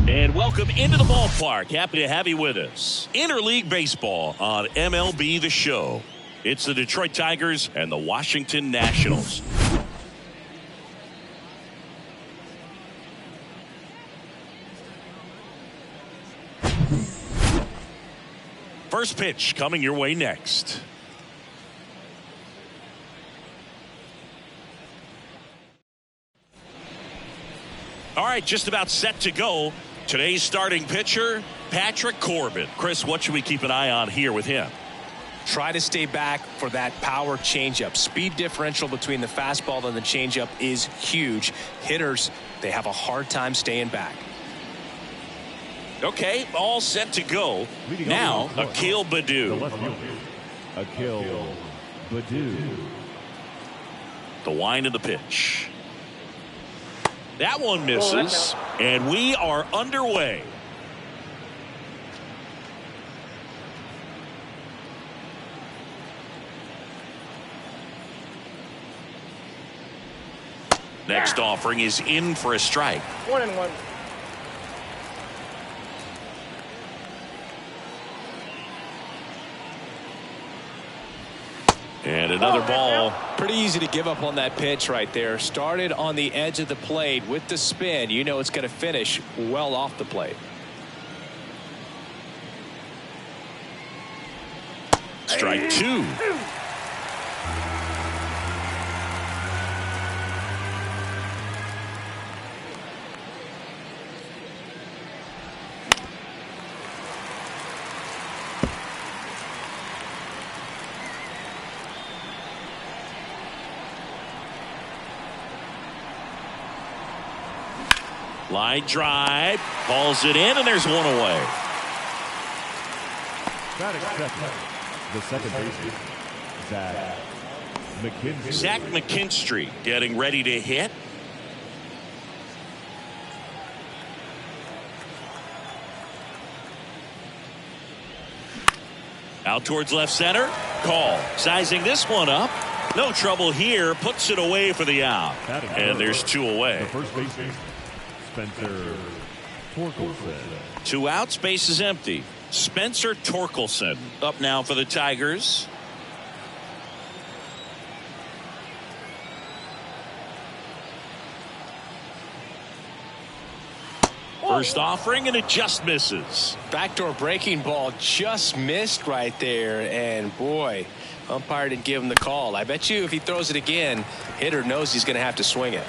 And welcome into the ballpark. Happy to have you with us. Interleague Baseball on MLB The Show. It's the Detroit Tigers and the Washington Nationals. First pitch coming your way next. All right, just about set to go. Today's starting pitcher, Patrick Corbin. Chris, what should we keep an eye on here with him? Try to stay back for that power changeup. Speed differential between the fastball and the changeup is huge. Hitters, they have a hard time staying back. Okay, all set to go. Now, Akil Baddoo. Akil Baddoo. The wind of the pitch. That one misses, and we are underway. Next offering is in for a strike. 1-1. And another ball. Pretty easy to give up on that pitch right there. Started on the edge of the plate with the spin. You know it's going to finish well off the plate. Strike two. Line drive, calls it in, and there's one away. Batting second, the second baseman, Zach McKinstry. Zach McKinstry getting ready to hit. Out towards left center. Call. Sizing this one up. No trouble here. Puts it away for the out. And there's two away. The first baseman, Spencer Torkelson. 2 outs, base is empty. Spencer Torkelson up now for the Tigers. First offering, and it just misses. Backdoor breaking ball just missed right there, and boy, umpire didn't give him the call. I bet you if he throws it again, hitter knows he's going to have to swing it.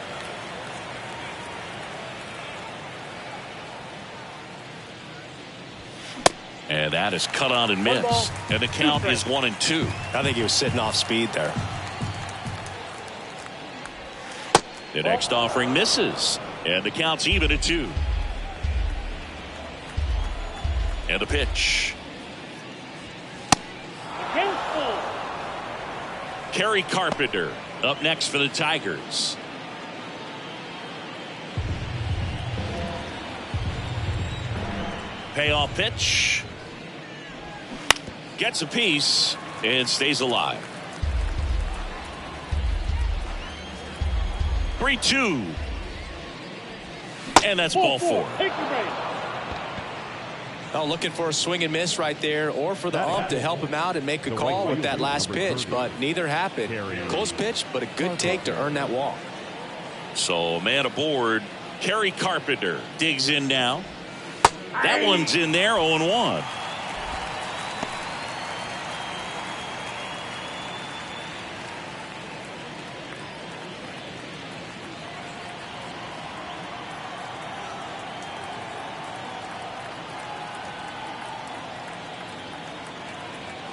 And that is cut on and missed. And the count is 1-2. I think he was sitting off speed there. The next offering misses. And the count's even at 2. And the pitch. Kerry Carpenter up next for the Tigers. Payoff pitch. Gets a piece and stays alive. 3-2. And that's ball 4. Oh, looking for a swing and miss right there, or for the ump to help him out and make a call with that last pitch, but neither happened. Close pitch, but a good take to earn that walk. So man aboard. Kerry Carpenter digs in now. That one's in there, 0-1.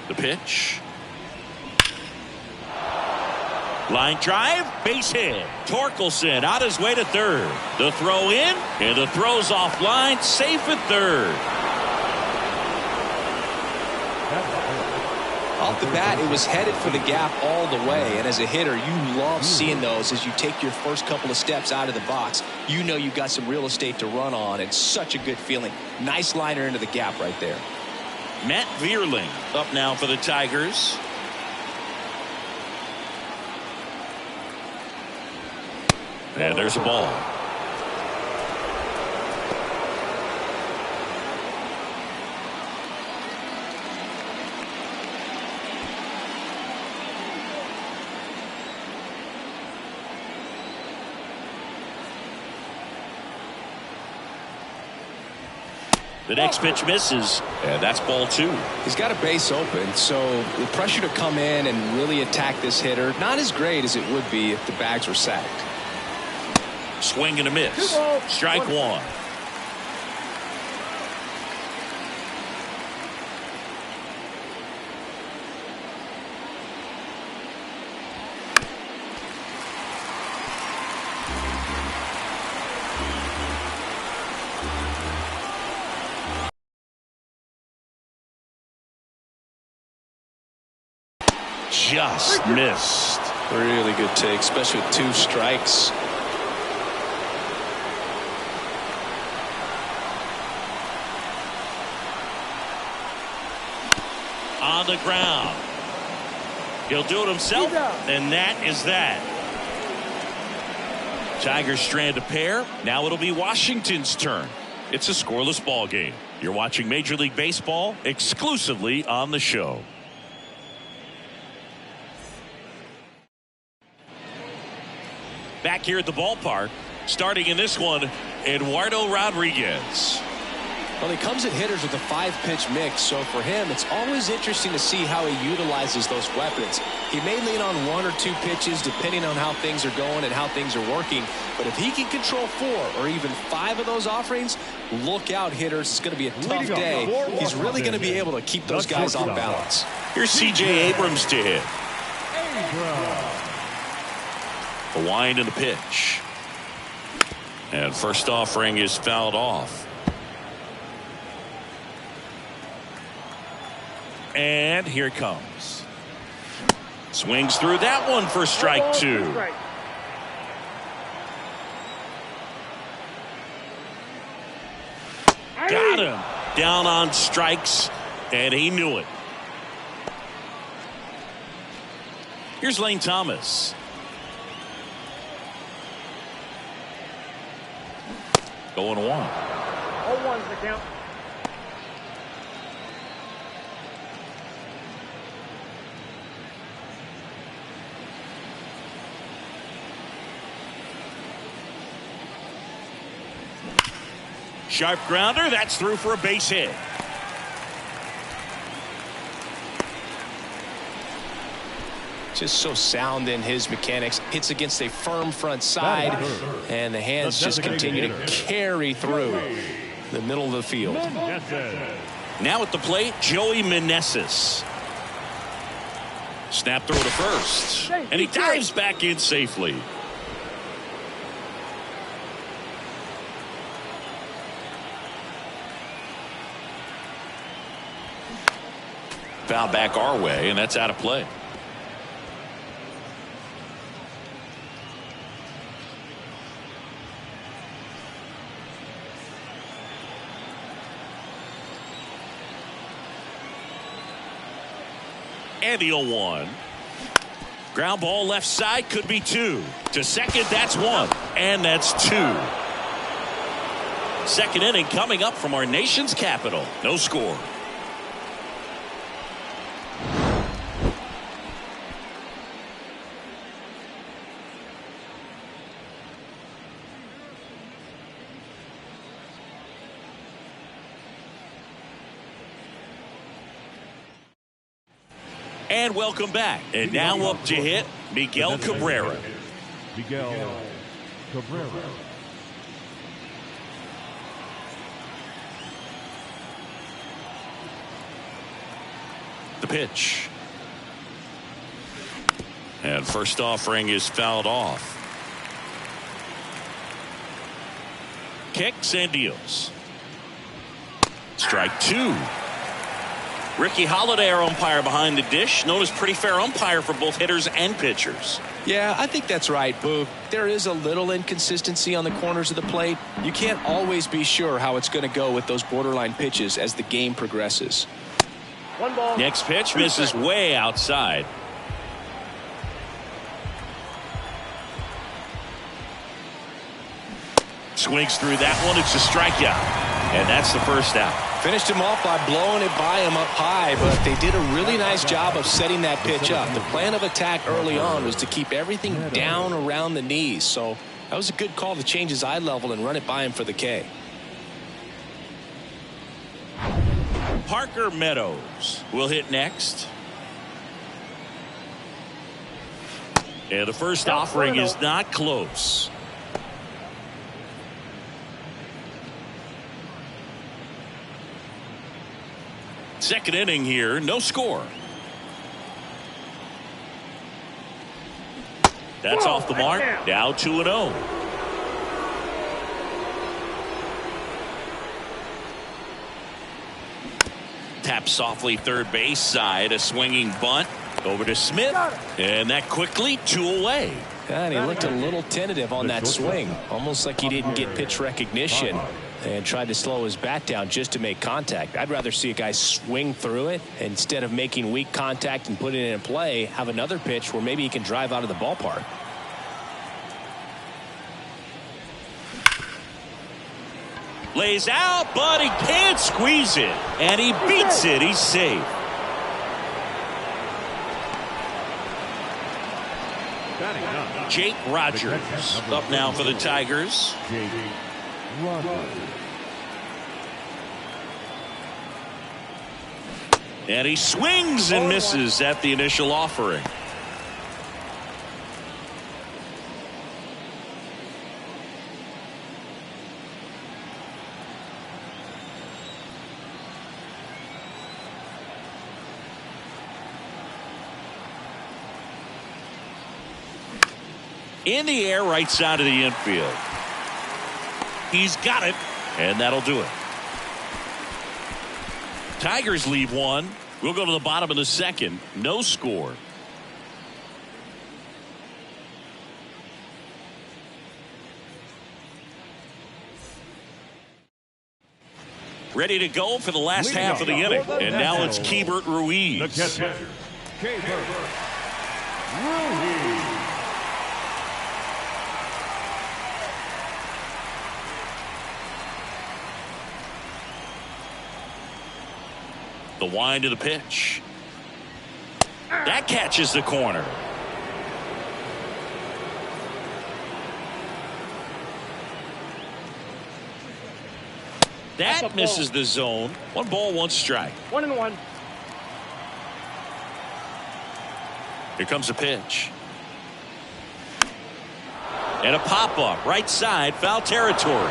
The pitch. Line drive, base hit. Torkelson out his way to third. The throw in, and the throw's offline, safe at third. Off the bat, it was headed for the gap all the way, and as a hitter, you love seeing those as you take your first couple of steps out of the box. You know you've got some real estate to run on, and such a good feeling. Nice liner into the gap right there. Matt Vierling up now for the Tigers. And there's a ball. The next pitch misses, and that's ball 2. He's got a base open, so the pressure to come in and really attack this hitter, not as great as it would be if the bags were sacked. Swing and a miss. Strike 1. Just missed. Really good take, especially with 2 strikes. On the ground. He'll do it himself, and that is that. Tigers strand a pair. Now it'll be Washington's turn. It's a scoreless ball game. You're watching Major League Baseball exclusively on the show. Back here at the ballpark, starting in this one, Eduardo Rodriguez. Well, he comes at hitters with a 5-pitch mix, so for him, it's always interesting to see how he utilizes those weapons. He may lean on 1 or 2 pitches depending on how things are going and how things are working, but if he can control 4 or even 5 of those offerings, look out, hitters. It's going to be a tough day. He's really going to be able to keep those guys off balance. Here's C.J. Abrams to hit. A wind and a pitch. And first offering is fouled off. And here it comes. Swings through that one for strike 2. Got him. Down on strikes, and he knew it. Here's Lane Thomas. 0-1. 0-1's the count. Sharp grounder. That's through for a base hit. Just so sound in his mechanics. Hits against a firm front side, and the hands just continue to carry through the middle of the field. Now at the plate, Joey Meneses. Snap throw to first, and he dives back in safely. Foul back our way, and that's out of play. And the 0-1. Ground ball left side, could be 2. To second, that's 1. And that's 2. Second inning coming up from our nation's capital. No score. And welcome back. And now up to hit, Miguel Cabrera. Miguel Cabrera. The pitch. And first offering is fouled off. Kicks and deals. Strike 2. Ricky Holiday, our umpire behind the dish, known as pretty fair umpire for both hitters and pitchers. Yeah, I think that's right, Boog. There is a little inconsistency on the corners of the plate. You can't always be sure how it's going to go with those borderline pitches as the game progresses. 1 ball. Next pitch misses way outside. Swings through that one. It's a strikeout. And that's the first out. Finished him off by blowing it by him up high, but they did a really nice job of setting that pitch up. The plan of attack early on was to keep everything down around the knees, so that was a good call to change his eye level and run it by him for the K. Parker Meadows will hit next. And the first offering is not close. Second inning here, no score. That's off the mark. Now 2-0. Tap softly third base side. A swinging bunt over to Smith. And that quickly 2 away. And he looked a little tentative on that swing. Almost like he didn't get pitch recognition and tried to slow his bat down just to make contact. I'd rather see a guy swing through it instead of making weak contact and putting it in play. Have another pitch where maybe he can drive out of the ballpark. Lays out, but he can't squeeze it. And he beats it. He's safe. Jake Rogers up now for the Tigers. And he swings and misses at the initial offering. In the air, right side of the infield. He's got it, and that'll do it. Tigers leave one. We'll go to the bottom of the second. No score. Ready to go for the last half of the inning. And now it's Keibert Ruiz. The catcher, Keibert Ruiz. The wind of the pitch. That catches the corner. That misses the zone. 1 ball, 1 strike. 1-1. Here comes a pitch. And a pop-up. Right side, foul territory.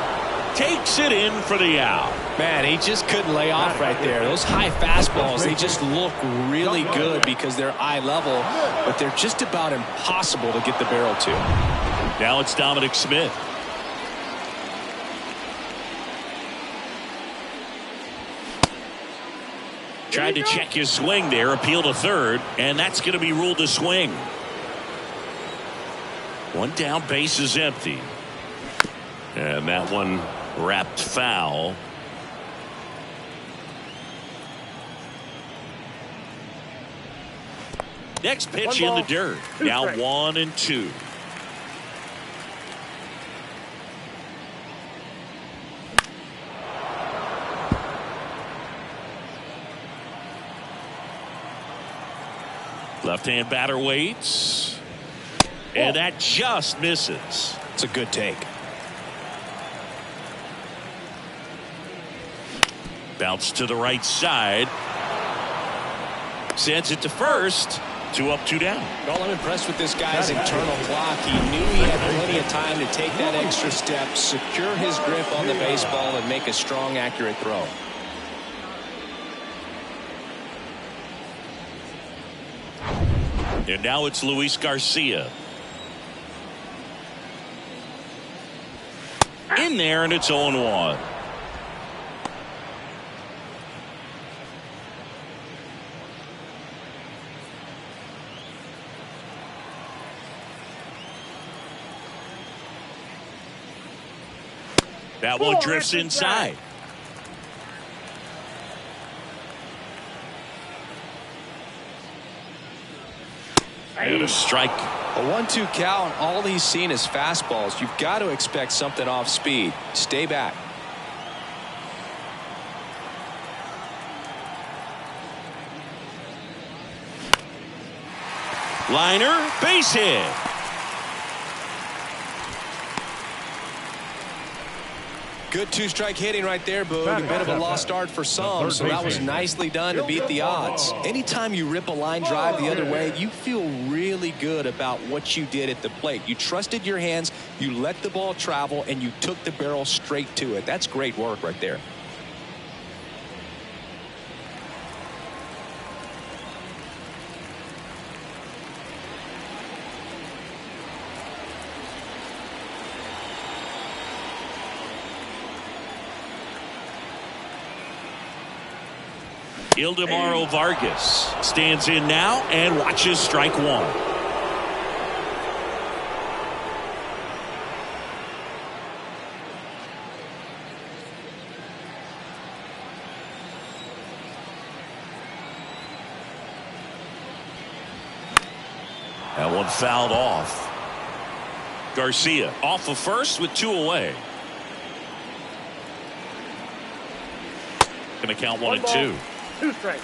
Takes it in for the out. Man, he just couldn't lay off right there. Those high fastballs, they just look really good because they're eye level, but they're just about impossible to get the barrel to. Now it's Dominic Smith. Tried to check his swing there, appeal to third, and that's going to be ruled a swing. 1 down, base is empty. And that one wrapped foul. Next pitch in the dirt. Now 1-2. Left-hand batter waits. And that just misses. It's a good take. Bounce to the right side. Sends it to first. 2 up, 2 down. Well, I'm impressed with this guy's internal clock. He knew he had plenty of time to take that extra step, secure his grip on the baseball, and make a strong, accurate throw. And now it's Luis Garcia. In there, and it's 0-1. That one drifts inside. And a strike. A 1-2 count. All he's seen is fastballs. You've got to expect something off speed. Stay back. Liner, base hit. Good two-strike hitting right there, Boog. A bit of a lost start for some, so that was nicely done to beat the odds. Anytime you rip a line drive the other way, you feel really good about what you did at the plate. You trusted your hands, you let the ball travel, and you took the barrel straight to it. That's great work right there. Ildemaro Vargas stands in now and watches strike one. That one fouled off. Garcia off of first with 2 away. Going to count 1 and 2. 2 strikes.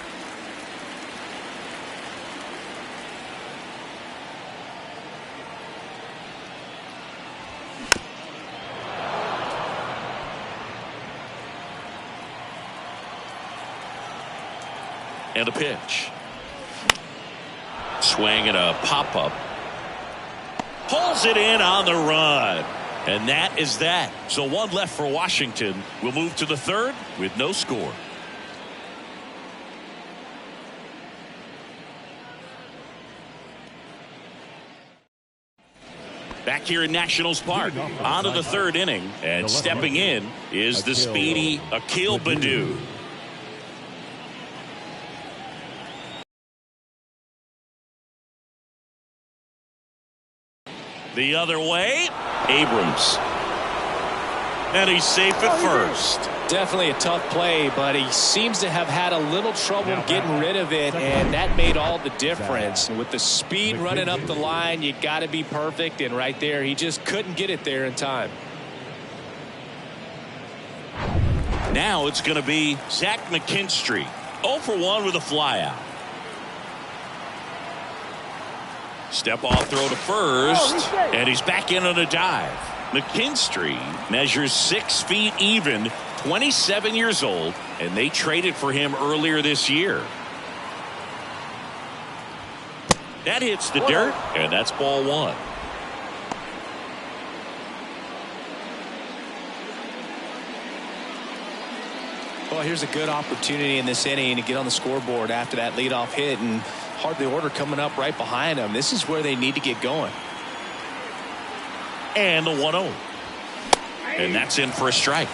And a pitch. Swing and a pop-up. Pulls it in on the run. And that is that. So 1 left for Washington. We'll move to the 3rd with no score. Back here in Nationals Park, on to the 3rd inning, and stepping in is the speedy Akil Baddoo. The other way, Abrams. And he's safe at first. Definitely a tough play, but he seems to have had a little trouble getting rid of it, and that made all the difference. With the speed running up the line, you got to be perfect, and right there, he just couldn't get it there in time. Now it's going to be Zach McKinstry, 0 for 1 with a flyout. Step off throw to first, and he's back in on a dive. McKinstry measures 6 feet even, 27 years old, and they traded for him earlier this year. That hits the dirt, and that's ball 1. Well, here's a good opportunity in this inning to get on the scoreboard after that leadoff hit, and hardly order coming up right behind them. This is where they need to get going. And the 1-0. And that's in for a strike.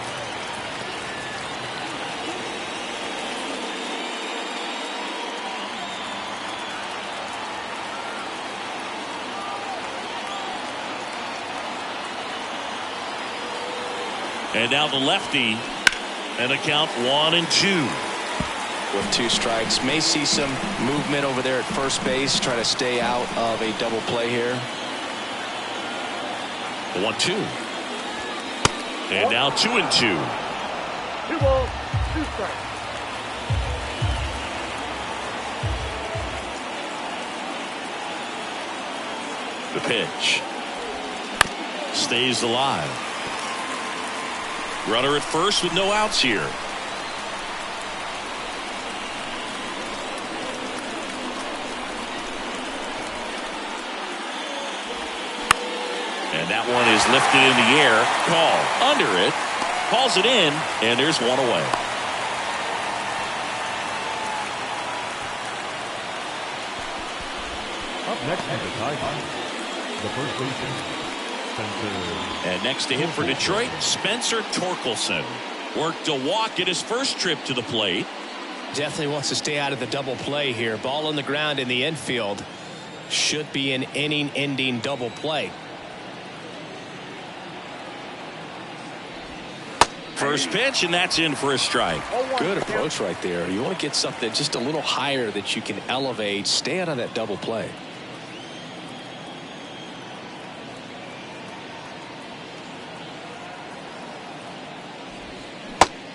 And now the lefty. And a count 1 and 2. With 2 strikes. May see some movement over there at first base. Try to stay out of a double play here. 1-2. And now 2 and 2. 2 balls, 2 strikes. The pitch. Stays alive. Runner at first with no outs here. And that one is lifted in the air. Call under it. Calls it in. And there's 1 away. Up next is the Tigers. The first baseman. And next to him for Detroit, Spencer Torkelson. Worked a walk at his first trip to the plate. Definitely wants to stay out of the double play here. Ball on the ground in the infield. Should be an inning-ending double play. First pitch, and that's in for a strike. Good approach right there. You want to get something just a little higher that you can elevate. Stay out of that double play.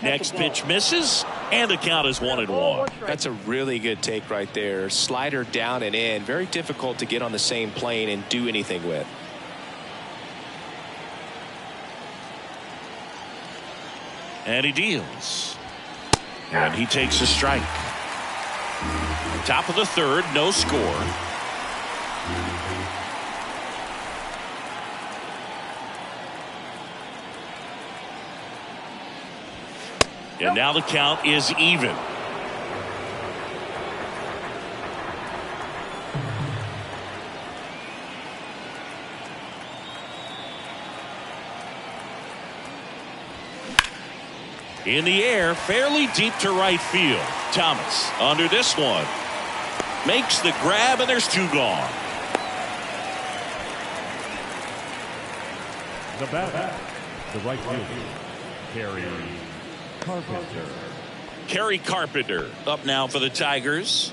Next pitch misses, and the count is 1 and 1. That's a really good take right there. Slider down and in. Very difficult to get on the same plane and do anything with. And he deals. And he takes a strike. Top of the third, no score. And now the count is even. In the air, fairly deep to right field. Thomas under this one. Makes the grab, and there's two gone. The bat, the right fielder, Kerry Carpenter. Kerry Carpenter up now for the Tigers.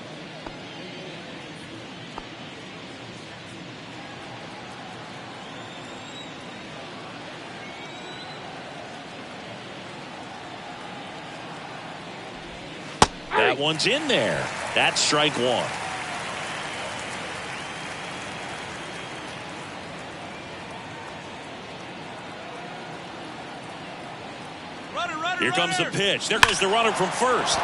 That one's in there. That's strike one. Here comes the pitch. There goes the runner from first.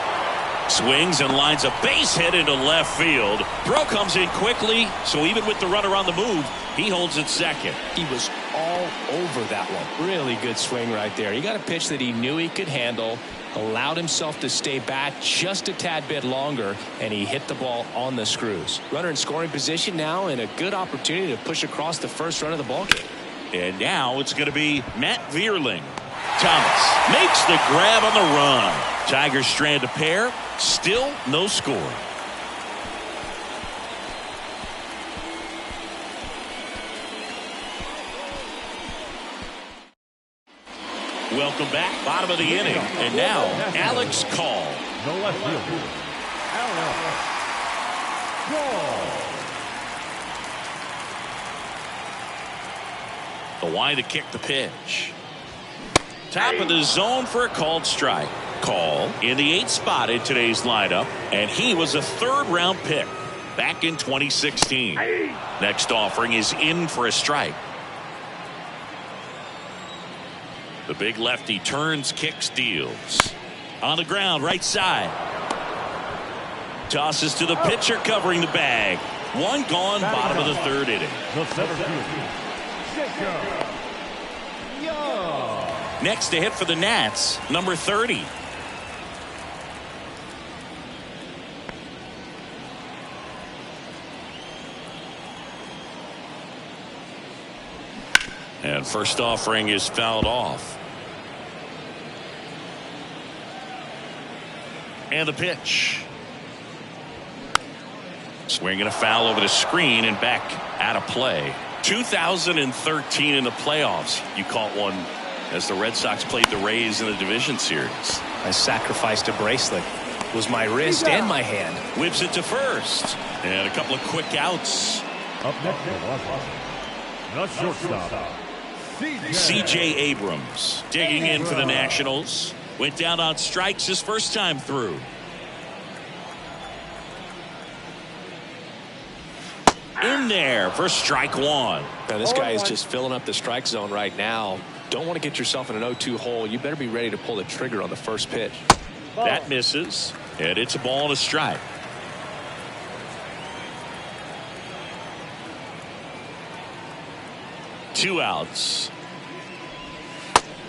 Swings and lines a base hit into left field. Throw comes in quickly, so even with the runner on the move, he holds it second. He was all over that one. Really good swing right there. He got a pitch that he knew he could handle, allowed himself to stay back just a tad bit longer, and he hit the ball on the screws. Runner in scoring position now, and a good opportunity to push across the first run of the ballgame. And now it's going to be Matt Vierling. Thomas makes the grab on the run. Tigers strand a pair. Still no score. Welcome back. Bottom of the inning. And now Alex Call. No left fielder, Alex Call. The line to kick the pitch. Top of the zone for a called strike. Call in the 8th spot in today's lineup, and he was a third-round pick back in 2016. Next offering is in for a strike. The big lefty turns, kicks, deals. On the ground, right side. Tosses to the pitcher covering the bag. One gone, bottom of the third inning. The center fielder, Jacob Young. Next to hit for the Nats, number 30. And first offering is fouled off. And the pitch. Swinging a foul over the screen and back out of play. 2013 in the playoffs. You caught one as the Red Sox played the Rays in the division series. I sacrificed a bracelet. It was my wrist and my hand. Whips it to first. And a couple of quick outs. Up next for Washington, the shortstop, C.J. Abrams digging in for the Nationals. Went down on strikes his first time through. In there for strike one. Now this guy is just filling up the strike zone right now. Don't want to get yourself in an 0-2 hole. You better be ready to pull the trigger on the first pitch. That misses, and it's a ball and a strike. Two outs.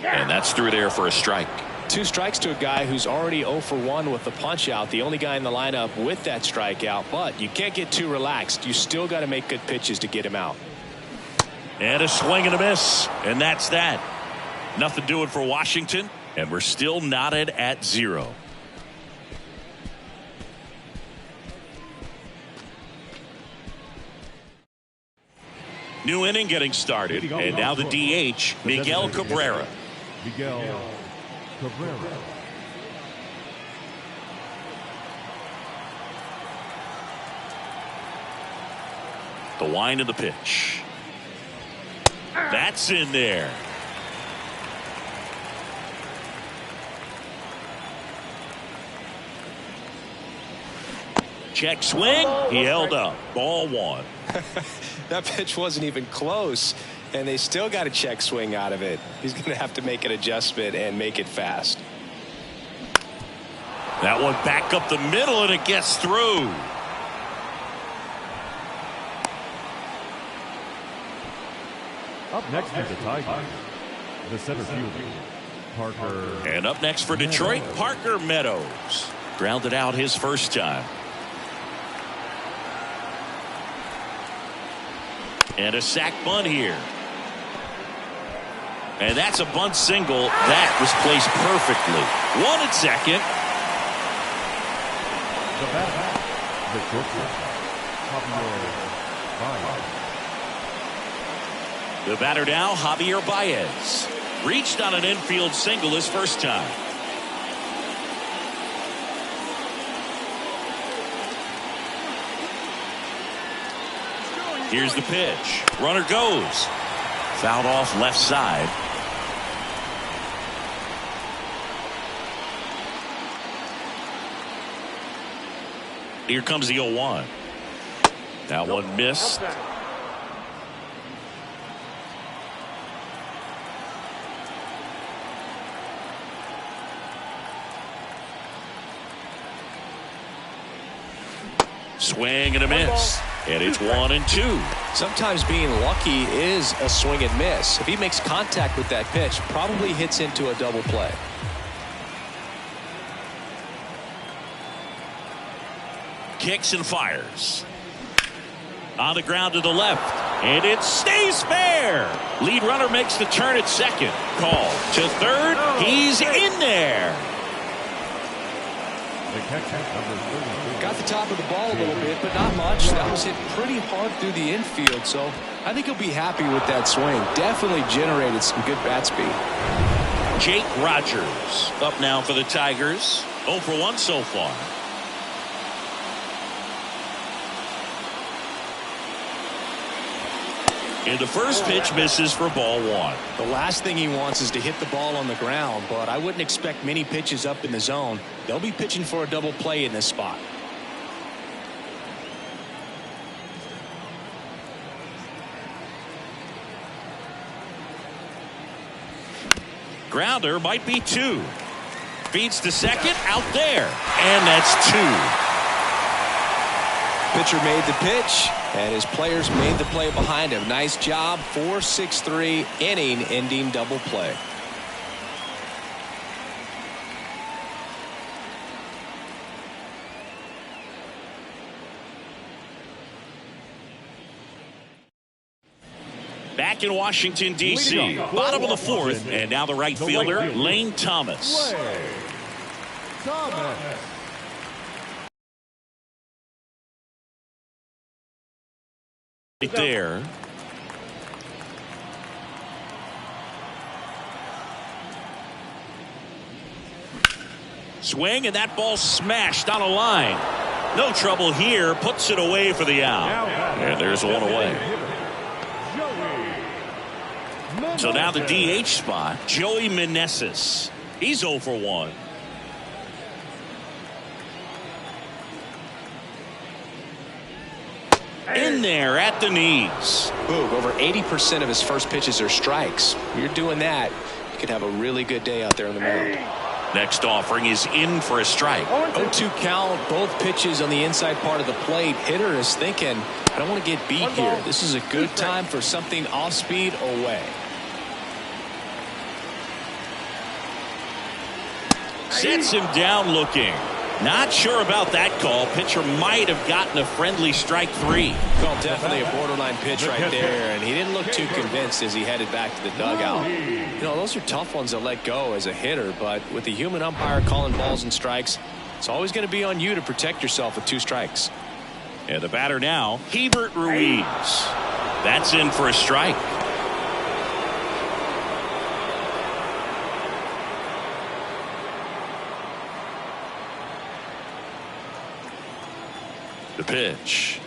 And that's through there for a strike. 2 strikes to a guy who's already 0 for 1 with the punch out. The only guy in the lineup with that strikeout. But you can't get too relaxed. You still got to make good pitches to get him out. And a swing and a miss. And that's that. Nothing doing for Washington. And we're still knotted at 0. New inning getting started. And now the DH, Miguel Cabrera. Miguel Cabrera. The wind of the pitch. That's in there. Check swing. He held up. Ball one. That pitch wasn't even close, and they still got a check swing out of it. He's going to have to make an adjustment and make it fast. That one back up the middle, and it gets through. Up next for the Tigers, the center fielder, Parker. And up next for Detroit, Parker Meadows. Grounded out his first time. And a sac bunt here. And that's a bunt single. That was placed perfectly. One at second. The batter, the shortstop, Javier Baez. The batter now, Javier Baez. Reached on an infield single his first time. Here's the pitch. Runner goes. Fouled off left side. Here comes the 0-1. That one missed. Swing and a miss. And it's 1-2. Sometimes being lucky is a swing and miss. If he makes contact with that pitch, probably hits into a double play. Kicks and fires. On the ground to the left. And it stays fair. Lead runner makes the turn at second. Call to third. He's in there. The catcher, number 32. Got the top of the ball a little bit, but not much. That was hit pretty hard through the infield, so I think he'll be happy with that swing. Definitely generated some good bat speed. Jake Rogers up now for the Tigers. 0 for 1 so far. And the first pitch misses for ball 1. The last thing he wants is to hit the ball on the ground, but I wouldn't expect many pitches up in the zone. They'll be pitching for a double play in this spot. Grounder might be 2. Feeds to second, out there. And that's 2. Pitcher made the pitch, and his players made the play behind him. Nice job. 4-6-3 inning-ending double play. Back in Washington, D.C. Bottom of the 4th, and now the right fielder, Lane Thomas. Right there. Swing, and that ball smashed on a line. No trouble here. Puts it away for the out. And there's one away. So now the DH spot, Joey Meneses. He's 0 for 1. In there at the knees. Boog, over 80% of his first pitches are strikes. You're doing that, you could have a really good day out there on the mound. Next offering is in for a strike. 0-2 count, both pitches on the inside part of the plate. Hitter is thinking, I don't want to get beat here. This is a good time for something off speed away. Sets him down looking. Not sure about that call. Pitcher might have gotten a friendly strike 3. Well, definitely a borderline pitch right there, and he didn't look too convinced as he headed back to the dugout. You know, those are tough ones to let go as a hitter, but with the human umpire calling balls and strikes, it's always going to be on you to protect yourself with 2 strikes. And the batter now, Hebert Ruiz. That's in for a strike. The pitch.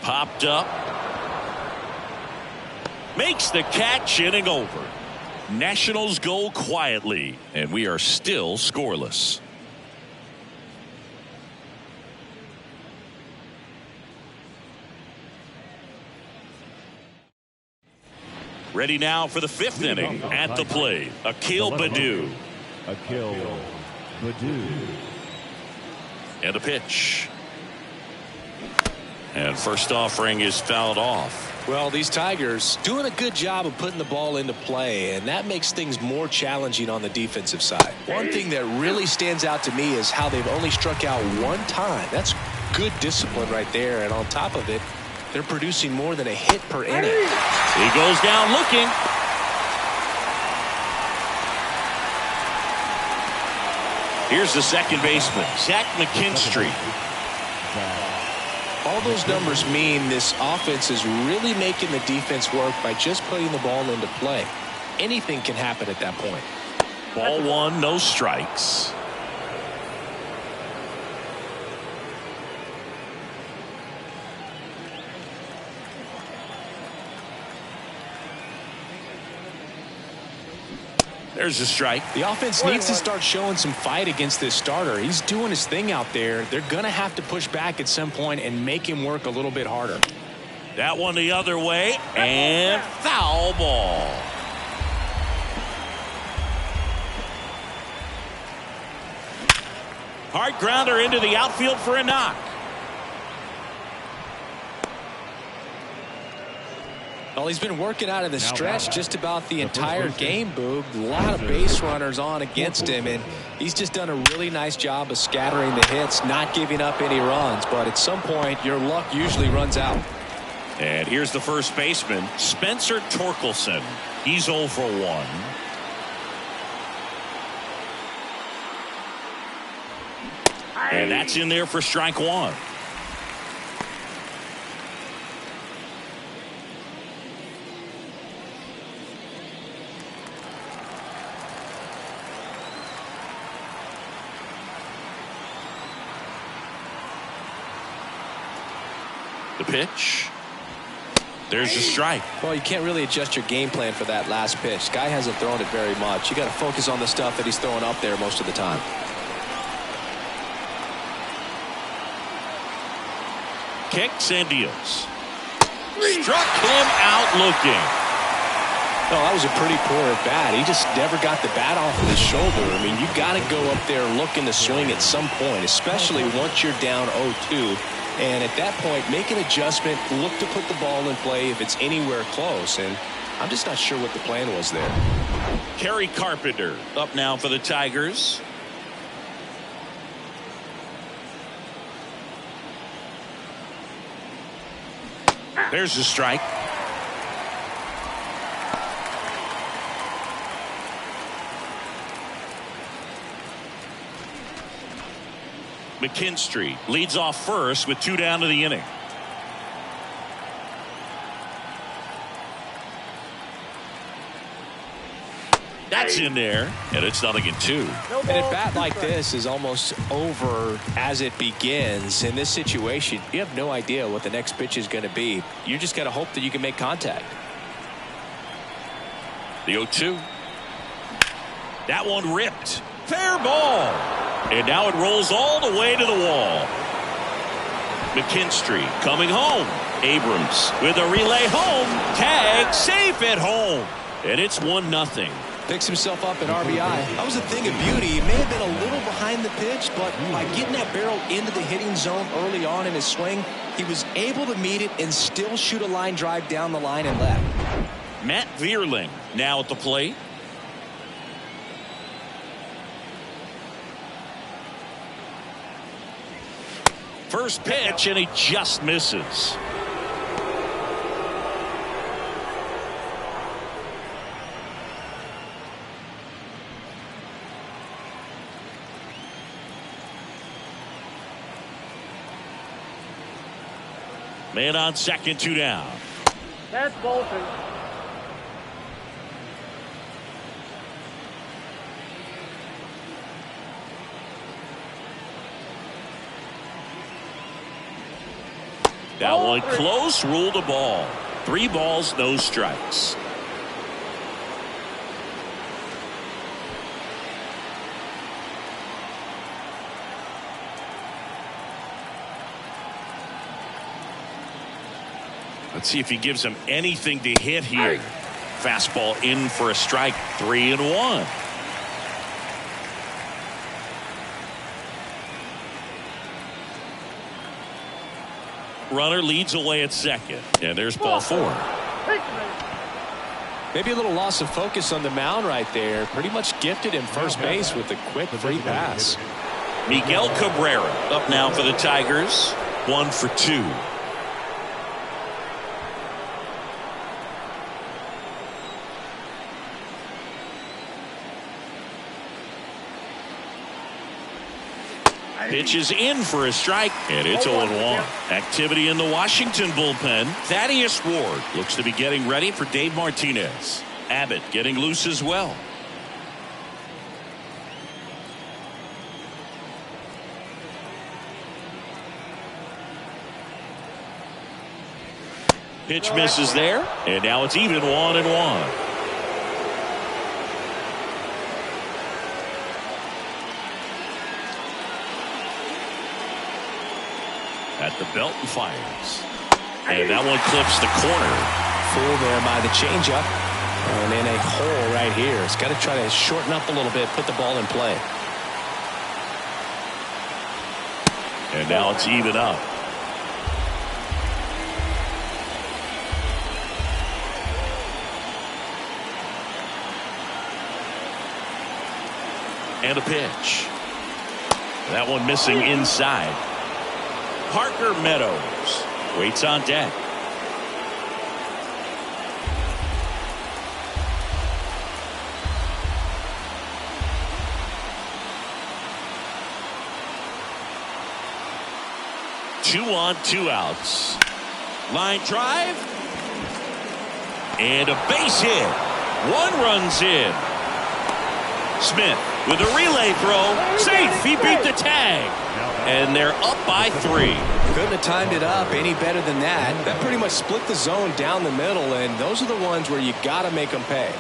Popped up. Makes the catch, inning over. Nationals go quietly, and we are still scoreless. Ready now for the 5th inning. At the plate, Akil Baddoo. Akil And a pitch. And first offering is fouled off. Well, these Tigers doing a good job of putting the ball into play, and that makes things more challenging on the defensive side. One thing that really stands out to me is how they've only struck out one time. That's good discipline right there, and on top of it, they're producing more than a hit per inning. He goes down looking. Here's the second baseman, Zach McKinstry. All those numbers mean this offense is really making the defense work by just putting the ball into play. Anything can happen at that point. Ball one, no strikes. There's a strike. The offense needs to start showing some fight against this starter. He's doing his thing out there. They're going to have to push back at some point and make him work a little bit harder. That one the other way, and foul ball. Hard grounder into the outfield for a knock. Well, he's been working out of the stretch just about the entire game, Boog. A lot of base runners on against him, and he's just done a really nice job of scattering the hits, not giving up any runs. But at some point, your luck usually runs out. And here's the first baseman, Spencer Torkelson. He's 0 for 1. And that's in there for strike one. The pitch. There's the strike. Well, you can't really adjust your game plan for that last pitch. Guy hasn't thrown it very much. You got to focus on the stuff that he's throwing up there most of the time. Kicks and deals. Struck him out looking. Oh, that was a pretty poor at bat. He just never got the bat off of his shoulder. I mean, you got to go up there looking to swing at some point, especially once you're down 0-2. And at that point, make an adjustment, look to put the ball in play if it's anywhere close. And I'm just not sure what the plan was there. Kerry Carpenter up now for the Tigers. There's the strike. McKinstry leads off first with 2 down to the inning. That's in there, and it's 0-2. And a bat like this is almost over as it begins. In this situation, you have no idea what the next pitch is going to be. You just got to hope that you can make contact. The 0-2. That one ripped. Fair ball. And now it rolls all the way to the wall. McKinstry coming home. Abrams with a relay home. Tag safe at home. And it's 1-0. Picks himself up at RBI. That was a thing of beauty. He may have been a little behind the pitch, but by getting that barrel into the hitting zone early on in his swing, he was able to meet it and still shoot a line drive down the line and left. Matt Vierling now at the plate. First pitch, and he just misses. Man on second, 2 down. That's Bolton. That one close, ruled a ball. 3 balls, no strikes. Let's see if he gives him anything to hit here. Fastball in for a strike, 3-1. runner leads away at second. And there's ball 4. Maybe a little loss of focus on the mound right there. Pretty much gifted him first base with a quick free pass. Miguel Cabrera up now for the Tigers. 1 for 2. Pitch is in for a strike, and it's 0-1. Activity in the Washington bullpen. Thaddeus Ward looks to be getting ready for Dave Martinez. Abbott getting loose as well. Pitch misses there, and now it's even 1-1. At the belt and fires. And that one clips the corner. Fooled there by the changeup. And in a hole right here. It's got to try to shorten up a little bit, put the ball in play. And now it's even up. And a pitch. That one missing inside. Parker Meadows waits on deck. Two on, 2 outs. Line drive. And a base hit. 1 run's in. Smith with a relay throw. Safe. He beat the tag. And they're up by 3. Couldn't have timed it up any better than that. That pretty much split the zone down the middle, and those are the ones where you got to make them pay.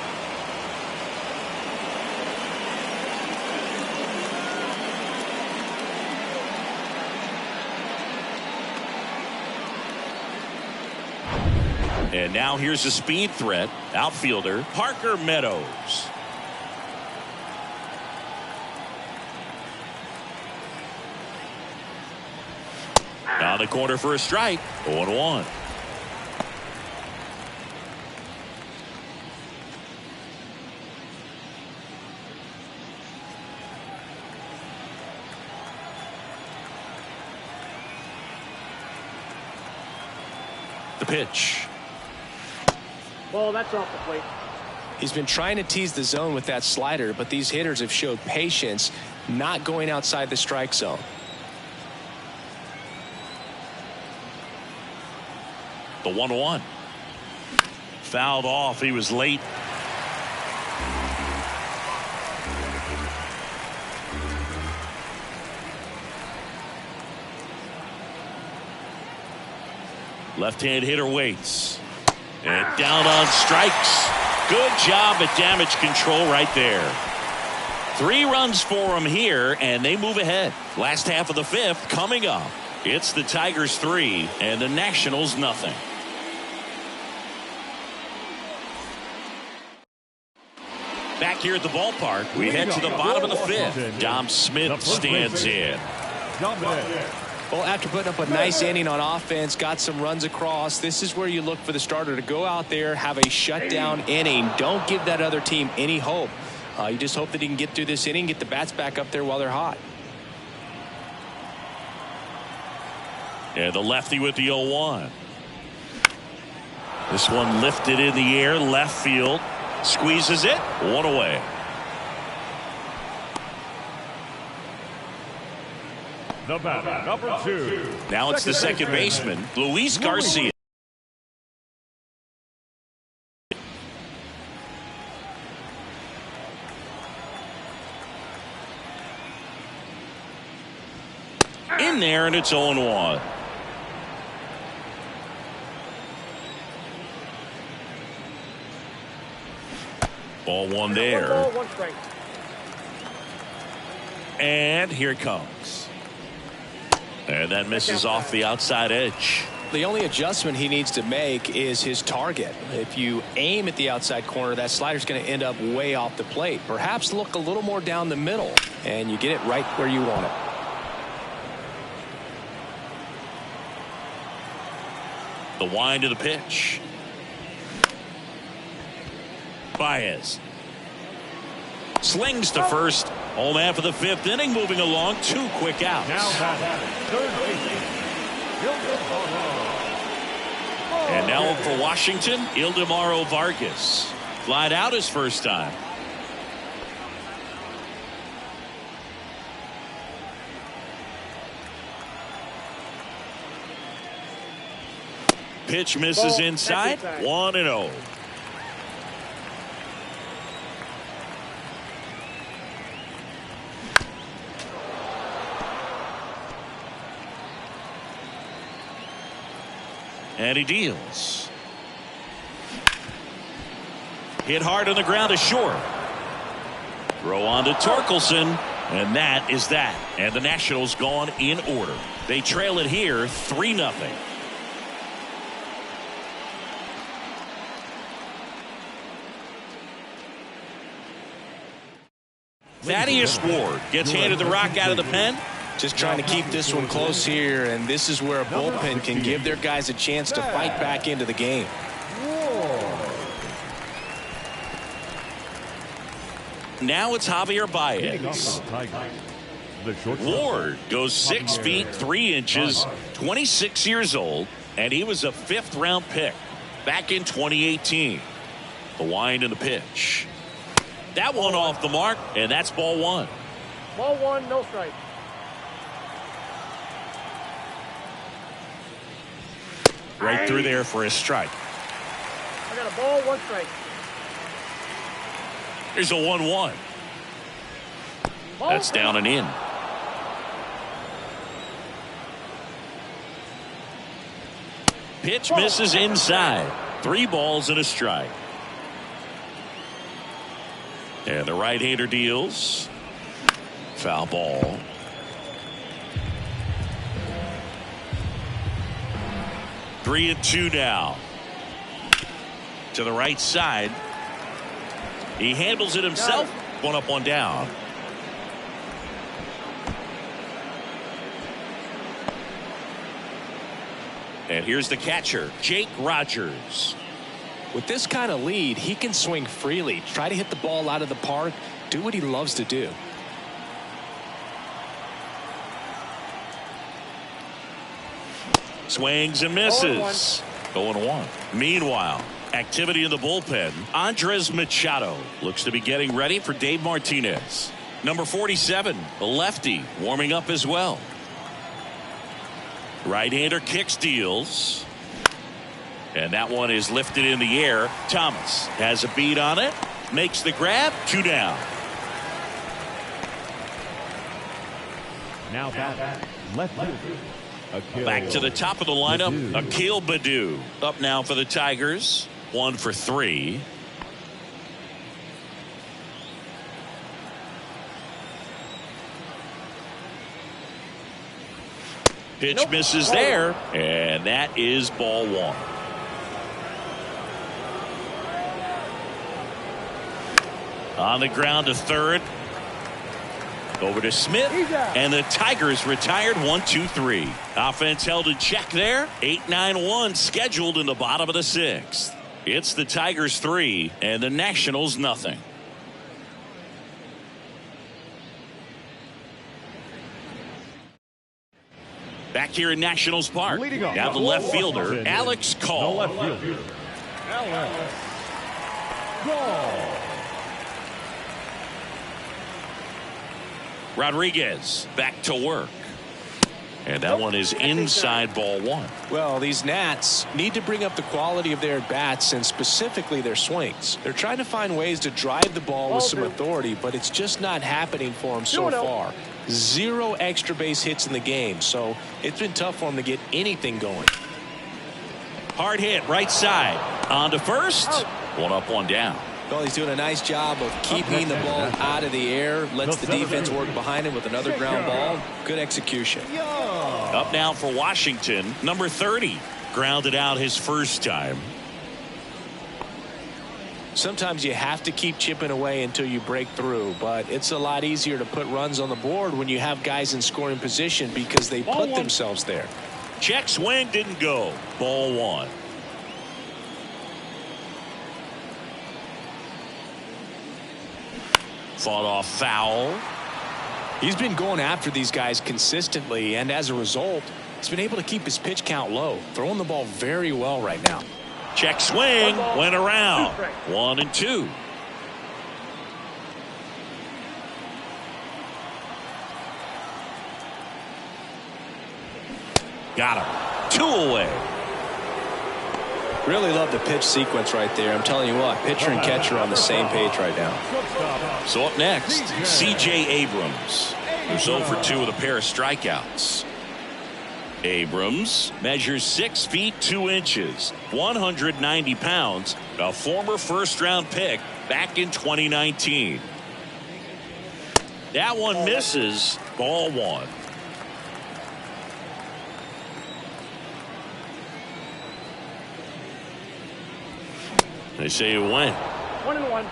And now here's a speed threat. Outfielder Parker Meadows. On the corner for a strike. 0-1. The pitch. Ball, that's off the plate. He's been trying to tease the zone with that slider, but these hitters have showed patience, not going outside the strike zone. The 1-1. Fouled off. He was late. Left-hand hitter waits. And down on strikes. Good job at damage control right there. 3 runs for him here, and they move ahead. Last half of the 5th coming up. It's the Tigers 3 and the Nationals nothing. Back here at the ballpark, we head to the bottom of the 5th. Dom Smith stands in. Well, after putting up a nice inning on offense, got some runs across, this is where you look for the starter to go out there, have a shutdown inning. Don't give that other team any hope. You just hope that he can get through this inning, get the bats back up there while they're hot. And the lefty with the 0-1. This one lifted in the air, left field. Squeezes it. 1 away. The batter, number 2. Now it's the second baseman, Luis Garcia. In there, and it's 0-1. Ball 1 there. 1 ball, 1 strike. And here it comes. And that misses off the outside edge. The only adjustment he needs to make is his target. If you aim at the outside corner, that slider's going to end up way off the plate. Perhaps look a little more down the middle, and you get it right where you want it. The wind of the pitch. Baez slings to first. Home half of the fifth inning, moving along. 2 quick outs. Now batting, third baseman, And now for Washington, Ildemaro Vargas. Flied out his first time. Pitch misses inside. 1-0. And he deals. Hit hard on the ground to short. Throw on to Torkelson. And that is that. And the Nationals gone in order. They trail it here 3-0. Thaddeus Ward gets handed the rock out of the pen. Just trying to keep this one close here, and this is where a bullpen can give their guys a chance to fight back into the game. Now it's Javier Baez. Ward goes 6 feet 3 inches, 26 years old, and he was a 5th-round pick back in 2018. The wind and the pitch. That one off the mark, and that's ball 1. Ball 1, no strike. Right through there for a strike. I got a ball, 1 strike. Here's a 1-1. That's down and in. Pitch misses inside. 3 balls and a strike. And the right-hander deals. Foul ball. Three and 2 now. To the right side. He handles it himself. 1 up, 1 down. And here's the catcher, Jake Rogers. With this kind of lead, he can swing freely, try to hit the ball out of the park, do what he loves to do. Swings and misses. 0-1. Meanwhile, activity in the bullpen. Andres Machado looks to be getting ready for Dave Martinez. Number 47, the lefty, warming up as well. Right-hander kicks, deals. And that one is lifted in the air. Thomas has a beat on it. Makes the grab. 2 down. Now back left field. Back to the top of the lineup. Akil Baddoo up now for the Tigers. 1 for 3. Pitch misses there, and that is ball 1. On the ground to third. Over to Smith, and the Tigers retired 1-2-3. Offense held in check there. 8-9-1 scheduled in the bottom of the 6th. It's the Tigers 3 and the Nationals nothing. Back here in Nationals Park. Now the left fielder, Alex Call. Alex Call. Rodriguez back to work. And that one is inside ball 1. Well, these Nats need to bring up the quality of their bats and specifically their swings. They're trying to find ways to drive the ball with some authority, but it's just not happening for them so far. 0 extra base hits in the game, so it's been tough for them to get anything going. Hard hit right side. On to first. 1 up, 1 down. Well, he's doing a nice job of keeping the ball out of the air. Lets the defense work behind him with another ground ball. Good execution. Up now for Washington. Number 30. Grounded out his first time. Sometimes you have to keep chipping away until you break through, but it's a lot easier to put runs on the board when you have guys in scoring position because they put themselves there. Check swing, didn't go. Ball one. Fought off foul. He's been going after these guys consistently, and as a result, he's been able to keep his pitch count low, throwing the ball very well right now. Check swing, went around. 1-2. Got him. 2 away. Really love the pitch sequence right there. I'm telling you what, pitcher and catcher are on the same page right now. So up next, C.J. Abrams, who's 0 for 2 with a pair of strikeouts. Abrams measures 6 feet 2 inches, 190 pounds, a former first-round pick back in 2019. That one misses. Ball one. They say it went. 1-1.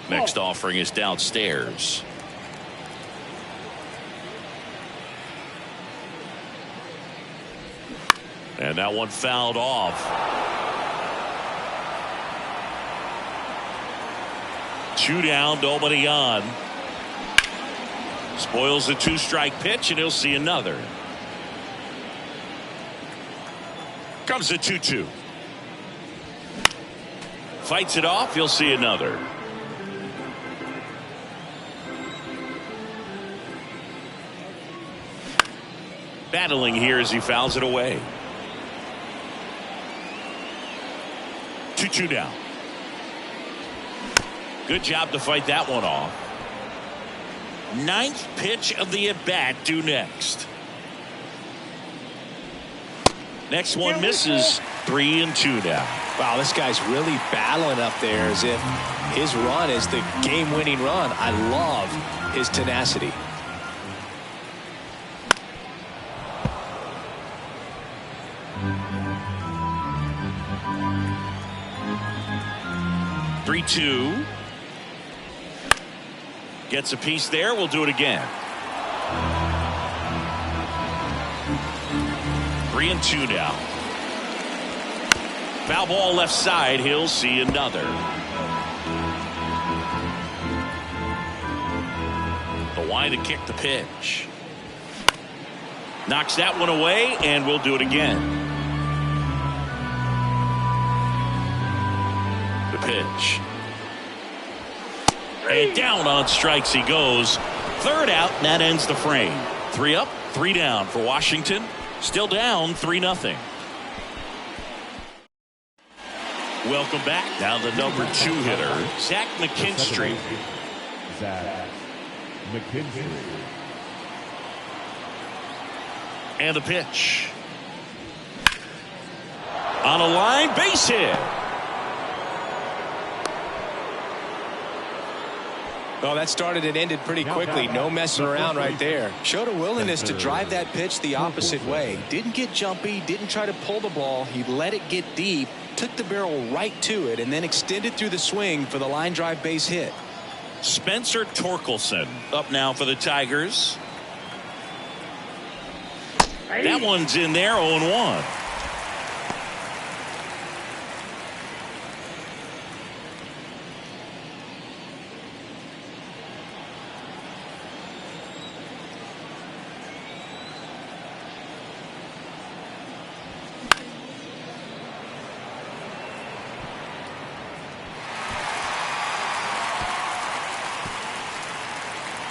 Next offering is downstairs. And that one fouled off. 2 down, nobody on. Spoils the 2-strike pitch, and he'll see another. Comes the 2-2. Fights it off, he'll see another. Battling here as he fouls it away. 2-2 down. Good job to fight that one off. 9th pitch of the at-bat due next. Next one misses. 3-2 now. Wow, this guy's really battling up there as if his run is the game-winning run. I love his tenacity. Three-two. Gets a piece there. We'll do it again. 3-2 now. Foul ball left side. He'll see another. The line to kick the pitch. Knocks that one away, and we'll do it again. The pitch. And down on strikes he goes. 3rd out, and that ends the frame. 3 up, 3 down for Washington. Still down 3-0. Welcome back. Now the number 2 hitter, Zach McKinstry. Zach McKinstry. And the pitch. On a line, base hit. Well, that started and ended pretty quickly. No messing around right there. Showed a willingness to drive that pitch the opposite way. Didn't get jumpy, didn't try to pull the ball. He let it get deep, took the barrel right to it, and then extended through the swing for the line drive base hit. Spencer Torkelson up now for the Tigers. That one's in there, 0-1.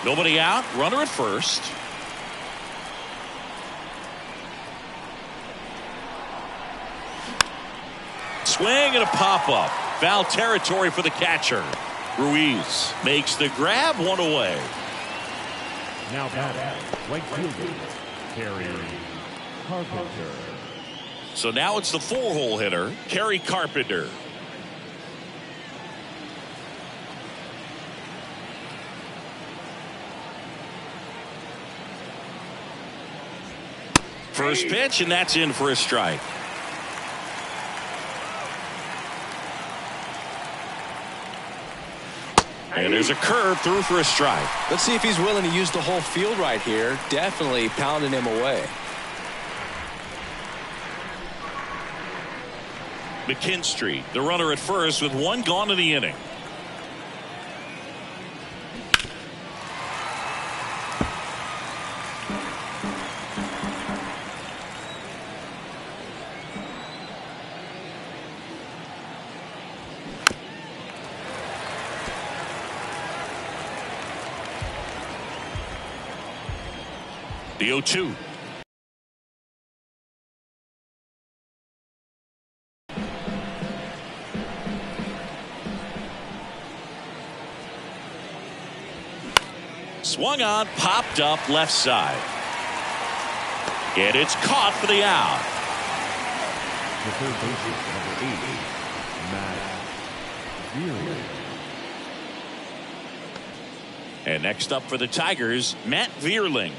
Nobody out. Runner at first. Swing and a pop-up. Foul territory for the catcher. Ruiz makes the grab, 1 away. Now batting, right fielder, Kerry Carpenter. So now it's the 4-hole hitter, Kerry Carpenter. First pitch, and that's in for a strike. And there's a curve through for a strike. Let's see if he's willing to use the whole field right here. Definitely pounding him away. McKinstry, the runner at first with one gone in the inning. The 0-2. Swung on, popped up left side. And it's caught for the out. The third baseman, number 8, Matt Vierling. And next up for the Tigers, Matt Vierling.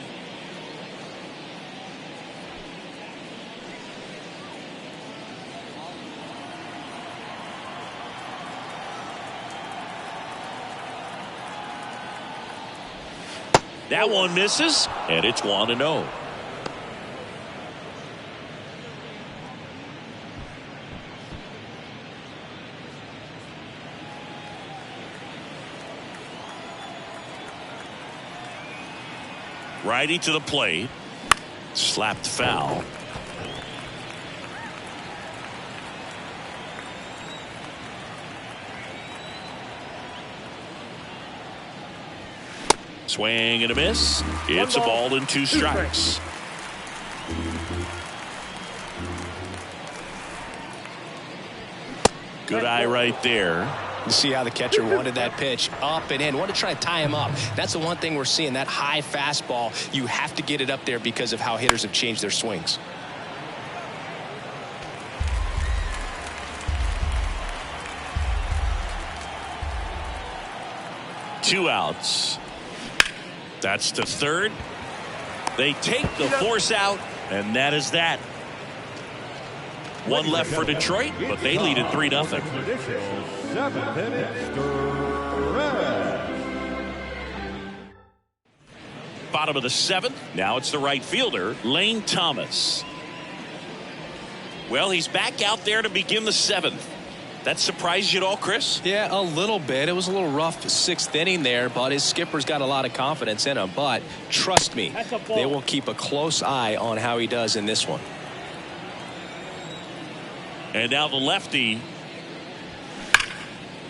That one misses, and it's 1-0. Righty to the plate. Slapped foul. Swing and a miss. It's a ball and 2 strikes. Good eye right there. You see how the catcher wanted that pitch up and in. Wanted to try to tie him up. That's the one thing we're seeing. That high fastball, you have to get it up there because of how hitters have changed their swings. Two outs. That's to third. They take the force out, and that is that. One left for Detroit, but they lead it 3-0. 7th inning, Bottom of the 7th. Now it's the right fielder, Lane Thomas. Well, he's back out there to begin the 7th. That surprised you at all, Chris? Yeah, a little bit. It was a little rough 6th inning there, but his skipper's got a lot of confidence in him. But trust me, they will keep a close eye on how he does in this one. And now the lefty.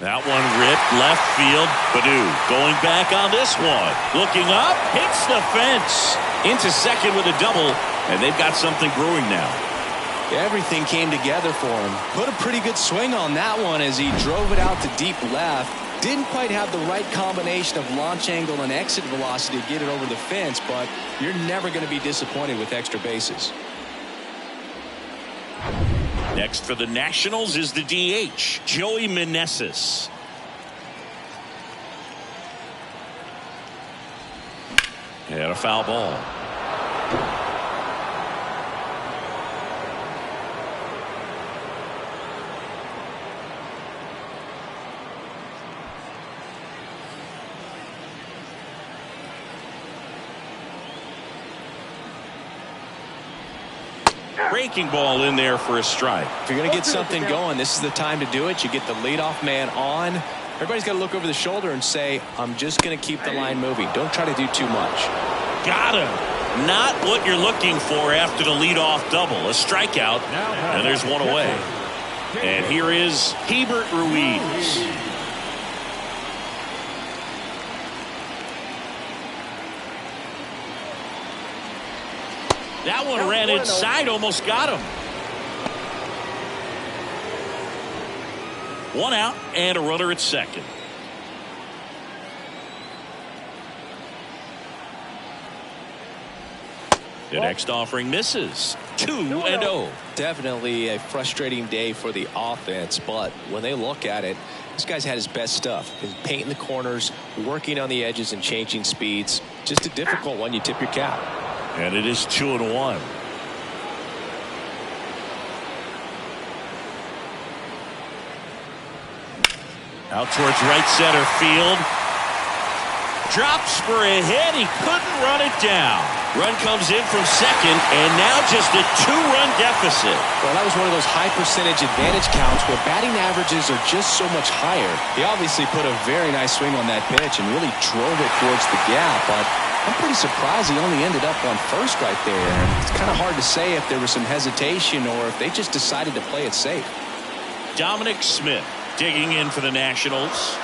That one ripped left field. Baду going back on this one. Looking up, hits the fence. Into second with a double, and they've got something brewing now. Everything came together for him. Put a pretty good swing on that one as he drove it out to deep left. Didn't quite have the right combination of launch angle and exit velocity to get it over the fence, but you're never going to be disappointed with extra bases. Next for the Nationals is the DH, Joey Meneses. And a foul ball. Breaking ball in there for a strike. If you're going to get something going, this is the time to do it. You get the leadoff man on. Everybody's got to look over the shoulder and say, I'm just going to keep the line moving. Don't try to do too much. Got him. Not what you're looking for after the leadoff double. A strikeout, and there's one away. And here is Hebert Ruiz. That one ran inside, almost got him. One out and a runner at second. The next offering misses. 2-0. Definitely a frustrating day for the offense, but when they look at it, this guy's had his best stuff. He's painting the corners, working on the edges and changing speeds. Just a difficult one. You tip your cap. And it is 2-1. Out towards right center field. Drops for a hit. He couldn't run it down. Run comes in from second, and now just a 2-run deficit. Well, that was one of those high percentage advantage counts where batting averages are just so much higher. He obviously put a very nice swing on that pitch and really drove it towards the gap, but I'm pretty surprised he only ended up on first right there. It's kind of hard to say if there was some hesitation or if they just decided to play it safe. Dominic Smith digging in for the Nationals.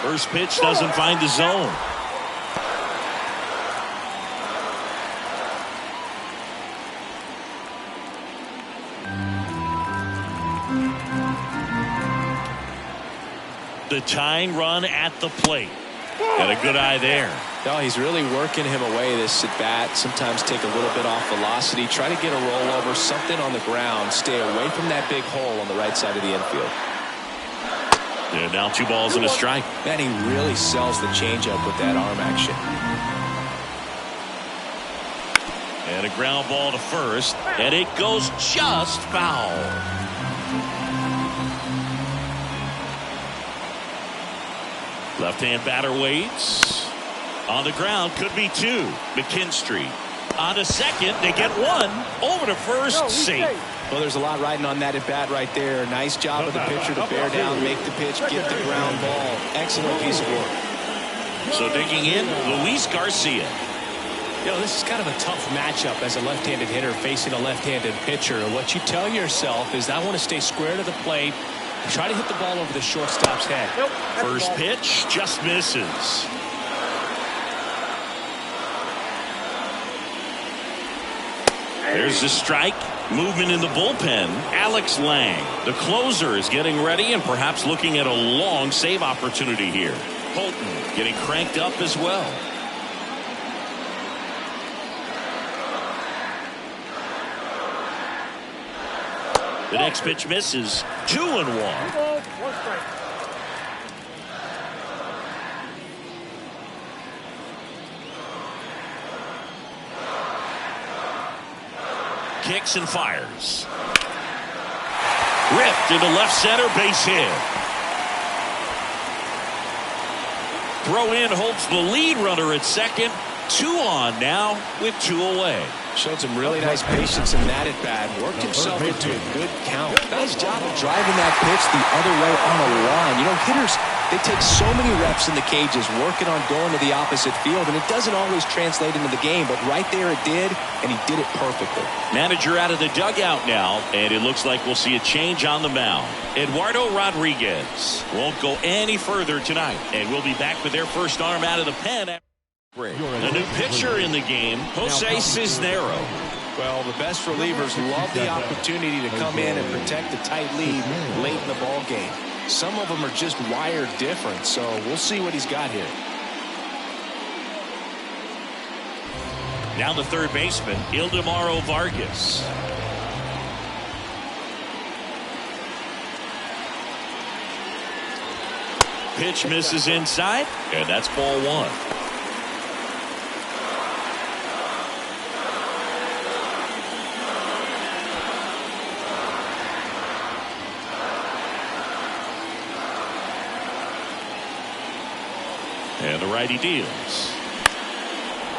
First pitch doesn't find the zone. The tying run at the plate. Got a good eye there. No, he's really working him away this at bat. Sometimes take a little bit off velocity. Try to get a rollover, something on the ground. Stay away from that big hole on the right side of the infield. Yeah, now 2 balls and a strike. Man, he really sells the changeup with that arm action. And a ground ball to first. And it goes just foul. Left-hand batter waits. On the ground, could be 2. McKinstry on to second. They get 1. Over to first. Safe. Well, there's a lot riding on that at bat right there. Nice job of the pitcher to bear down, make the pitch, get the ground ball. Excellent piece of work. So digging in, Luis Garcia. You know, this is kind of a tough matchup as a left-handed hitter facing a left-handed pitcher. And what you tell yourself is, I want to stay square to the plate. Try to hit the ball over the shortstop's head. First pitch just misses. There's the strike. Movement in the bullpen. Alex Lang, the closer, is getting ready and perhaps looking at a long save opportunity here. Holton getting cranked up as well. The next pitch misses. 2-1. 1 strike. Kicks and fires. Ripped into left center, base hit. Throw in hopes the lead runner at second. 2 on now with 2 away. Showed some really nice patience in that at bat. Worked himself into a good count. Nice job of driving that pitch the other way on the line. You know, hitters, they take so many reps in the cages working on going to the opposite field, and it doesn't always translate into the game, but right there it did, and he did it perfectly. Manager out of the dugout now, and it looks like we'll see a change on the mound. Eduardo Rodriguez won't go any further tonight, and we'll be back with their first arm out of the pen. A new pitcher in the game, Jose Cisnero. Well, the best relievers love the opportunity to come in and protect a tight lead late in the ball game. Some of them are just wired different, so we'll see what he's got here. Now the third baseman, Ildemaro Vargas. Pitch misses inside, and that's ball 1. And the righty deals.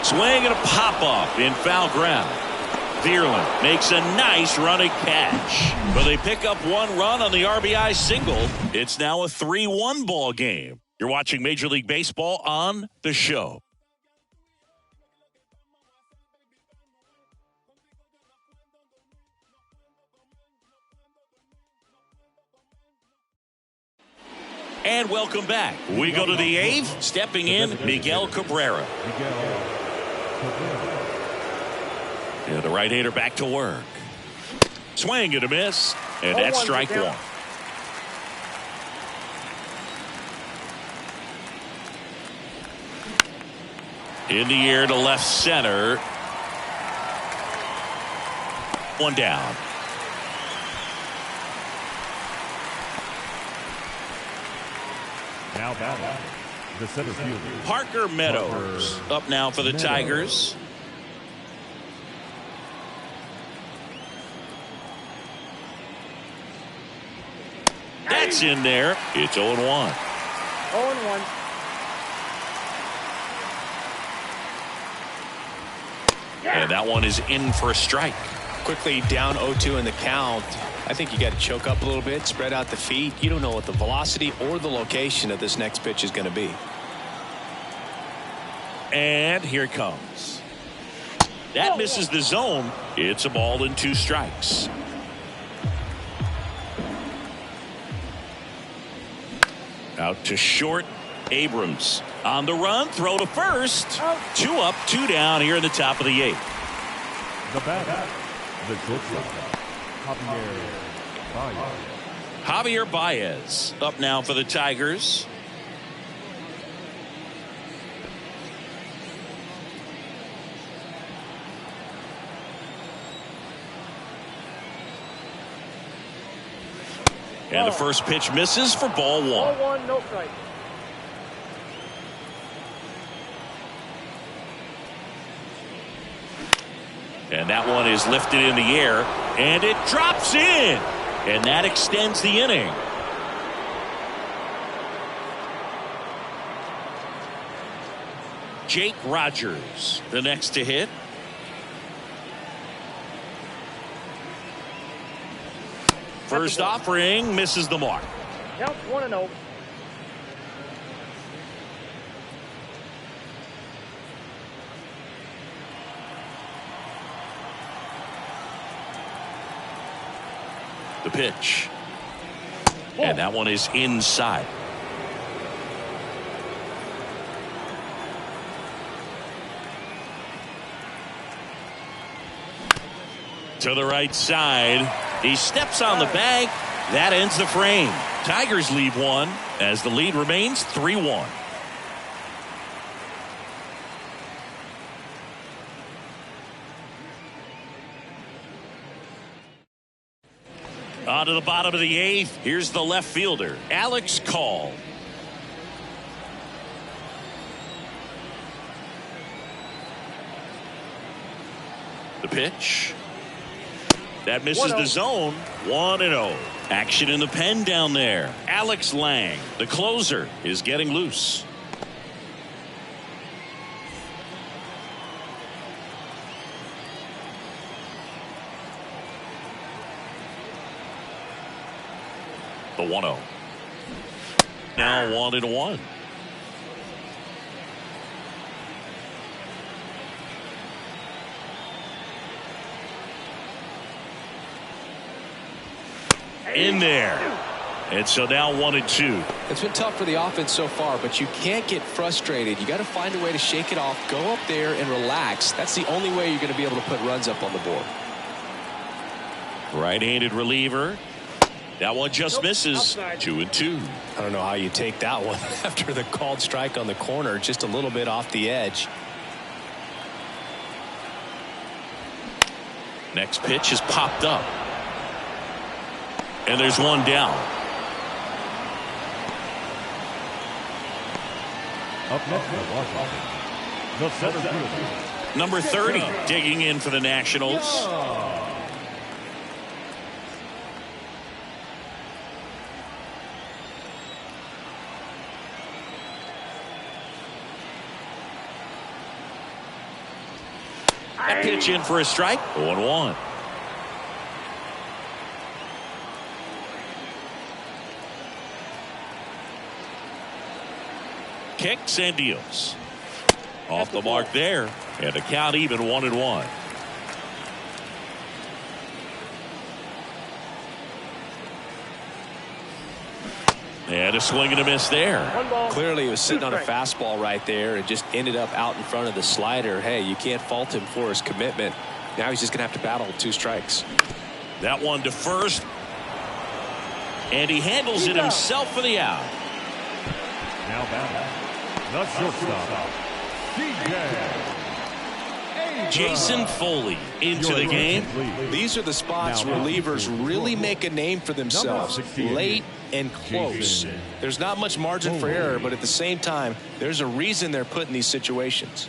Swing and a pop-off in foul ground. Vierland makes a nice running catch. But they pick up 1 run on the RBI single. It's now a 3-1 ball game. You're watching Major League Baseball on The Show. And welcome back. We go to the 8th. Stepping in, Miguel Cabrera. Yeah, the right-hander back to work. Swing and a miss. And that's strike 1. In the air to left center. 1 down. Now batting, the center fielder, Parker Meadows up now for the Tigers. That's in there. It's 0-1. 0-1. And that one is in for a strike. Quickly down 0-2 in the count. I think you got to choke up a little bit, spread out the feet. You don't know what the velocity or the location of this next pitch is going to be. And here it comes. That misses the zone. It's a ball and 2 strikes. Out to short. Abrams on the run. Throw to first. 2 up, 2 down here in the top of the 8th. The batter, the shortstop, Javier Baez up now for the Tigers. And the first pitch misses for ball 1. Ball 1, no strike. And that one is lifted in the air, and it drops in. And that extends the inning. Jake Rogers, the next to hit. First offering misses the mark. Count 1-0. The pitch. And that one is inside. To the right side. He steps on the bag. That ends the frame. Tigers leave 1 as the lead remains 3-1. On to the bottom of the 8th. Here's the left fielder, Alex Call. The pitch. That misses the zone. 1-0. Action in the pen down there. Alex Lang, the closer, is getting loose. The 1-0. Now 1-1. In there. And so now 1-2. It's been tough for the offense so far, but you can't get frustrated. You got to find a way to shake it off, go up there and relax. That's the only way you're going to be able to put runs up on the board. Right-handed reliever. That one just misses. 2-2. I don't know how you take that one after the called strike on the corner, just a little bit off the edge. Next pitch is popped up. And there's one down. Up next for Washington, the center fielder, Number 30 digging in for the Nationals. That pitch in for a strike. 0-1. Kicks and deals. Off the mark there. And the count even 1-1. And a swing and a miss there. Clearly, he was sitting on a fastball right there and just ended up out in front of the slider. Hey, you can't fault him for his commitment. Now he's just going to have to battle with 2 strikes. That one to first. And he handles it himself for the out. now batting, the shortstop, Jason Foley into the game. These are the spots relievers really make a name for themselves. Late and close. There's not much margin for error, but at the same time, there's a reason they're put in these situations.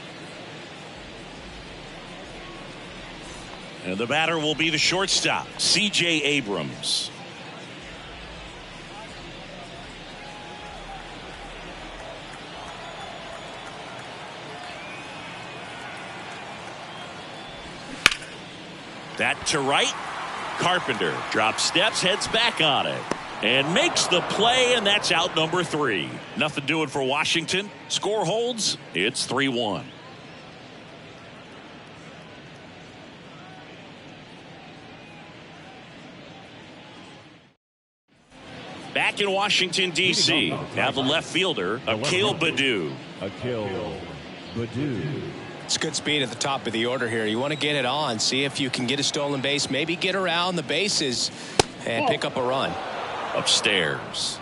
And the batter will be the shortstop, C.J. Abrams. That to right. Carpenter drops steps, heads back on it, and makes the play, and that's out number 3. Nothing doing for Washington. Score holds. It's 3-1. Back in Washington, D.C., now the left fielder, Akil Baddoo. It's good speed at the top of the order here. You want to get it on, see if you can get a stolen base, maybe get around the bases and pick up a run. Upstairs.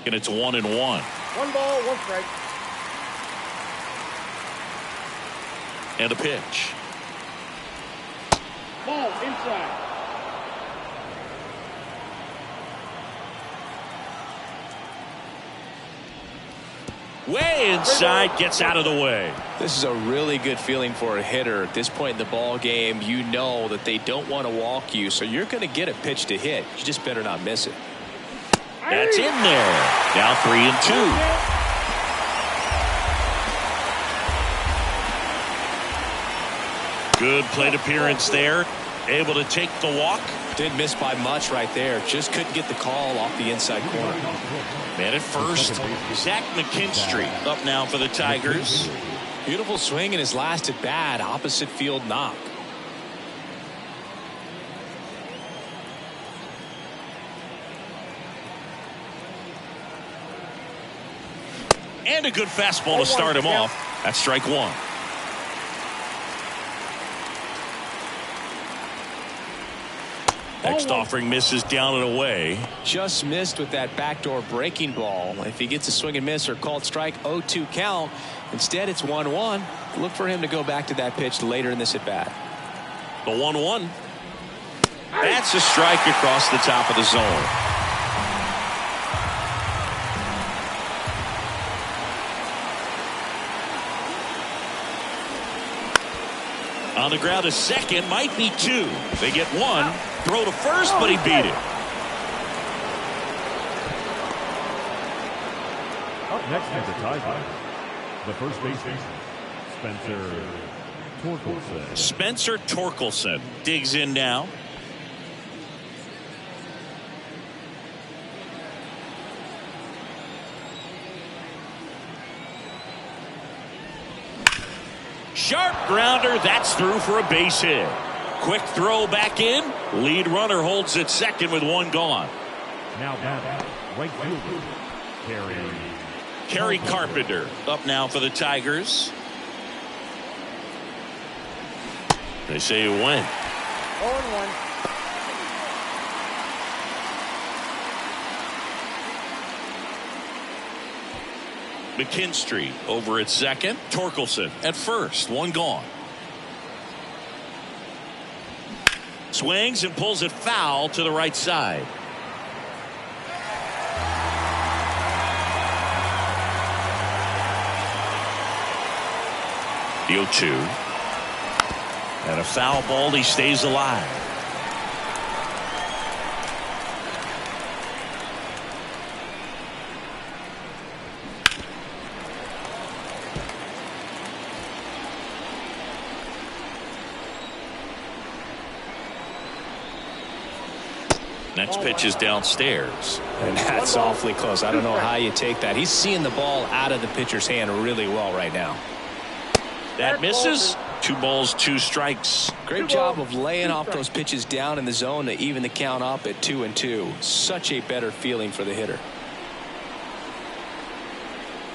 And it's 1-1. 1 ball, 1 strike. And a pitch. Ball inside. Way inside, gets out of the way. This is a really good feeling for a hitter at this point in the ball game. You know that they don't want to walk you, so you're going to get a pitch to hit. You just better not miss it. That's in there. Now 3-2. Good plate appearance there. Able to take the walk. Didn't miss by much right there. Just couldn't get the call off the inside corner. Man at first. Zach McKinstry up now for the Tigers. Beautiful swing in his last at bat. Opposite field knock. And a good fastball to start him off. That's strike 1. Next offering misses down and away. Just missed with that backdoor breaking ball. If he gets a swing and miss or called strike, 0-2 count. Instead, it's 1-1. Look for him to go back to that pitch later in this at bat. The 1-1. That's a strike across the top of the zone. On the ground, a second, might be 2. They get 1. Throw to first, but he beat it. Up next is the Tigers. The first baseman, Spencer Torkelson. Spencer Torkelson digs in now. Sharp grounder, that's through for a base hit. Quick throw back in. Lead runner holds at second with 1 gone. Now back, right fielder, Kerry Carpenter up now for the Tigers. They say it went. 0-1. McKinstry over at second. Torkelson at first. 1 gone. Swings and pulls it foul to the right side. The 0-2. And a foul ball. He stays alive. Next pitch is downstairs. And that's awfully close. I don't know how you take that. He's seeing the ball out of the pitcher's hand really well right now. That misses. 2 balls, 2 strikes. Great job of laying off those pitches down in the zone to even the count up at 2-2. Such a better feeling for the hitter.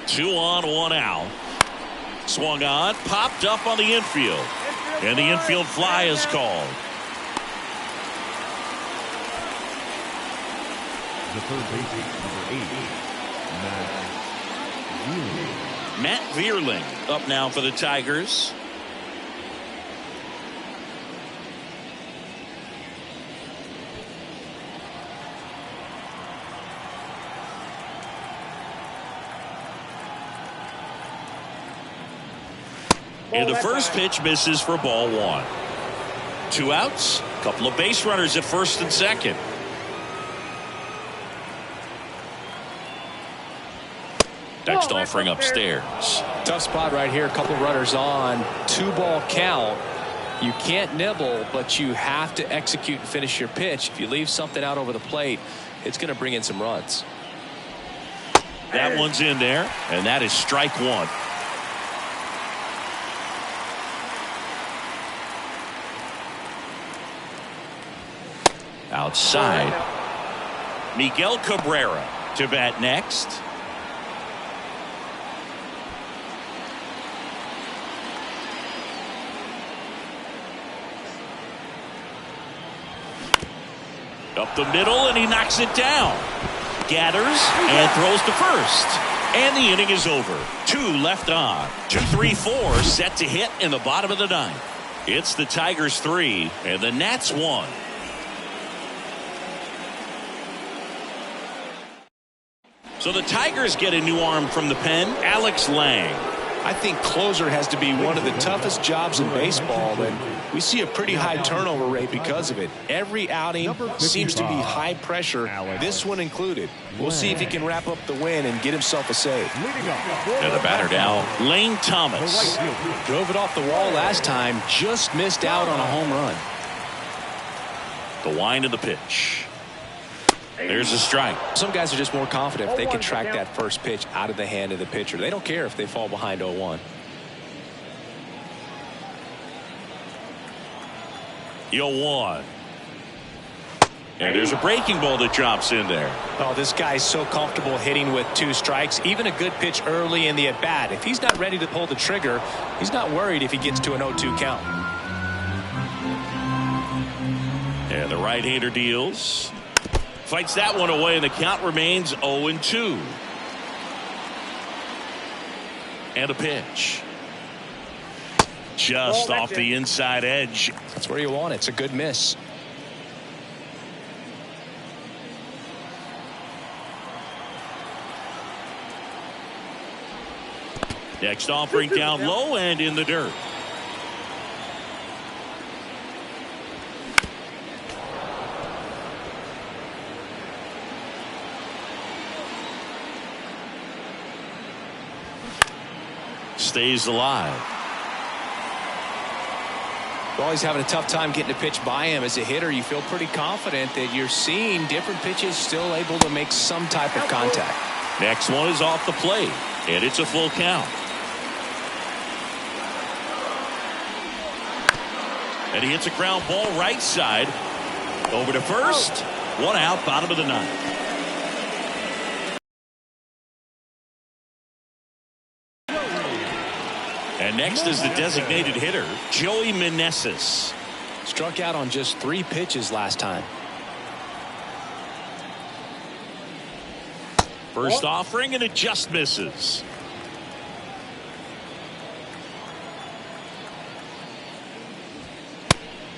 2 on, 1 out. Swung on, popped up on the infield. And the infield fly is called. The third baseman, number 8, Matt Vierling up now for the Tigers. And the first pitch misses for ball 1. 2 outs, a couple of base runners at first and second. Next offering upstairs. Tough spot right here. A couple runners on. 2-ball count. You can't nibble, but you have to execute and finish your pitch. If you leave something out over the plate, it's going to bring in some runs. That one's in there, and that is strike one. Outside. Miguel Cabrera to bat next. Up the middle, and he knocks it down. Gathers and throws to first. And the inning is over. 2 left on. 2-3-4 set to hit in the bottom of the ninth. It's the Tigers 3 and the Nats 1. So the Tigers get a new arm from the pen, Alex Lang. I think closer has to be one of the toughest jobs in baseball, and we see a pretty high turnover rate because of it. Every outing seems to be high pressure, this one included. We'll see if he can wrap up the win and get himself a save. And the batter now, Lane Thomas. Drove it off the wall last time, just missed out on a home run. The wind of the pitch. There's a strike. Some guys are just more confident if they can track that first pitch out of the hand of the pitcher. They don't care if they fall behind 0-1. 0-1. And there's a breaking ball that drops in there. Oh, this guy's so comfortable hitting with 2 strikes. Even a good pitch early in the at-bat. If he's not ready to pull the trigger, he's not worried if he gets to an 0-2 count. And the right-hander deals. Fights that one away, and the count remains 0-2. And a pitch. Just off the inside edge. That's where you want it. It's a good miss. Next offering down low and in the dirt. Stays alive. Well, he's having a tough time getting a pitch by him. As a hitter, you feel pretty confident that you're seeing different pitches still able to make some type of contact. Next one is off the plate, and it's a full count. And he hits a ground ball right side. Over to first. 1 out, bottom of the ninth. And next is the designated hitter, Joey Meneses. Struck out on just 3 pitches last time. First offering, and it just misses.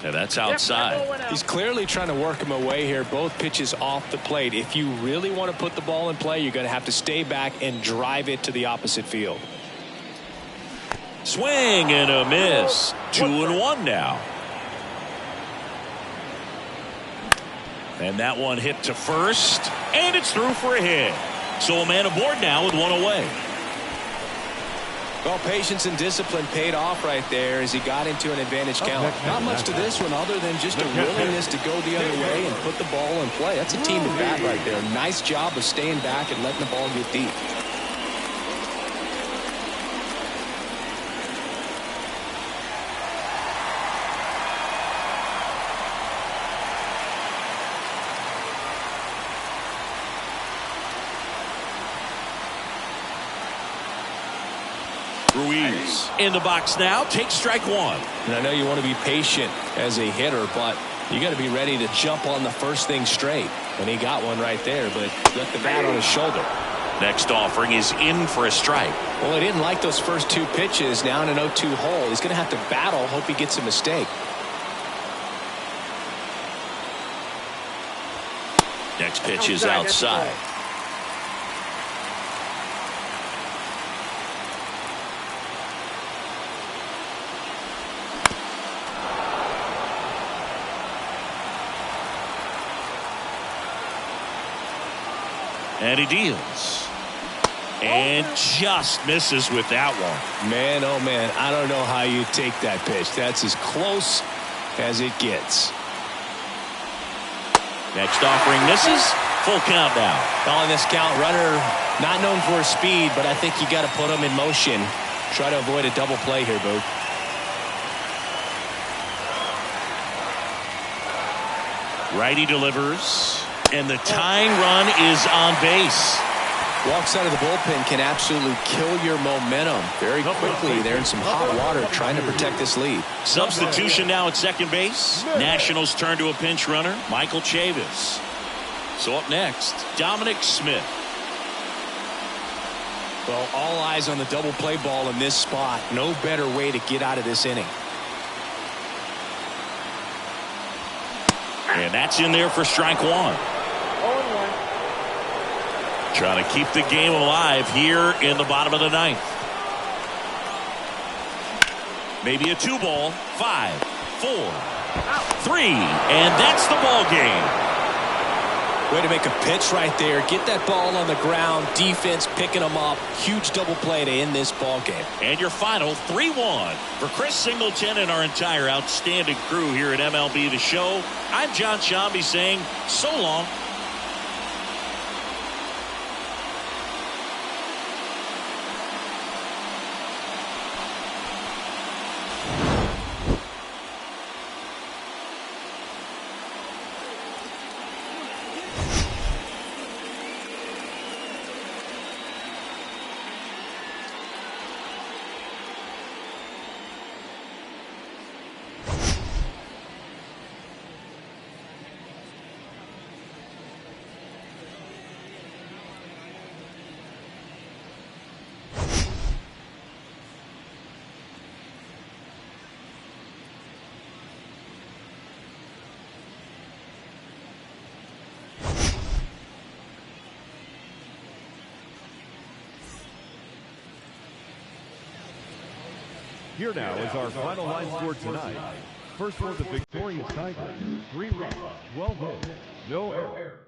And that's outside. He's clearly trying to work him away here. Both pitches off the plate. If you really want to put the ball in play, you're going to have to stay back and drive it to the opposite field. Swing and a miss. 2-1 now. And that one hit to first, and it's through for a hit. So a man aboard now with 1 away. Well, patience and discipline paid off right there as he got into an advantage count. Not much to this one other than just a willingness to go the other way and put the ball in play. That's a team at bat right there. Nice job of staying back and letting the ball get deep. Ruiz in the box now, takes strike 1. And I know you want to be patient as a hitter, but you got to be ready to jump on the first thing straight. And he got one right there, but left the bat on his shoulder. Next offering is in for a strike. Well, he didn't like those first 2 pitches. Now in an 0-2 hole, he's going to have to battle, hope he gets a mistake. Next pitch is outside. And he deals. And just misses with that one. Man, oh man, I don't know how you take that pitch. That's as close as it gets. Next offering misses. Full count now. Calling this count, runner not known for his speed, but I think you got to put him in motion. Try to avoid a double play here, Boo. Righty delivers, and the tying run is on base. Walks out of the bullpen can absolutely kill your momentum very quickly. They're in some hot water trying to protect this lead. Substitution now at second base. Nationals turn to a pinch runner, Michael Chavis. So up next, Dominic Smith. Well, all eyes on the double play ball in this spot. No better way to get out of this inning. And that's in there for strike one. 0-1. Trying to keep the game alive here in the bottom of the ninth. Maybe a 2-ball. 5, 4, 3, and that's the ball game. Way to make a pitch right there. Get that ball on the ground. Defense picking them up. Huge double play to end this ball game. And your final 3-1 for Chris Singleton and our entire outstanding crew here at MLB The Show. I'm John Shambi saying so long. Here now is our final line score tonight. First for the victorious Tigers, 3 runs, 12 hits, no errors.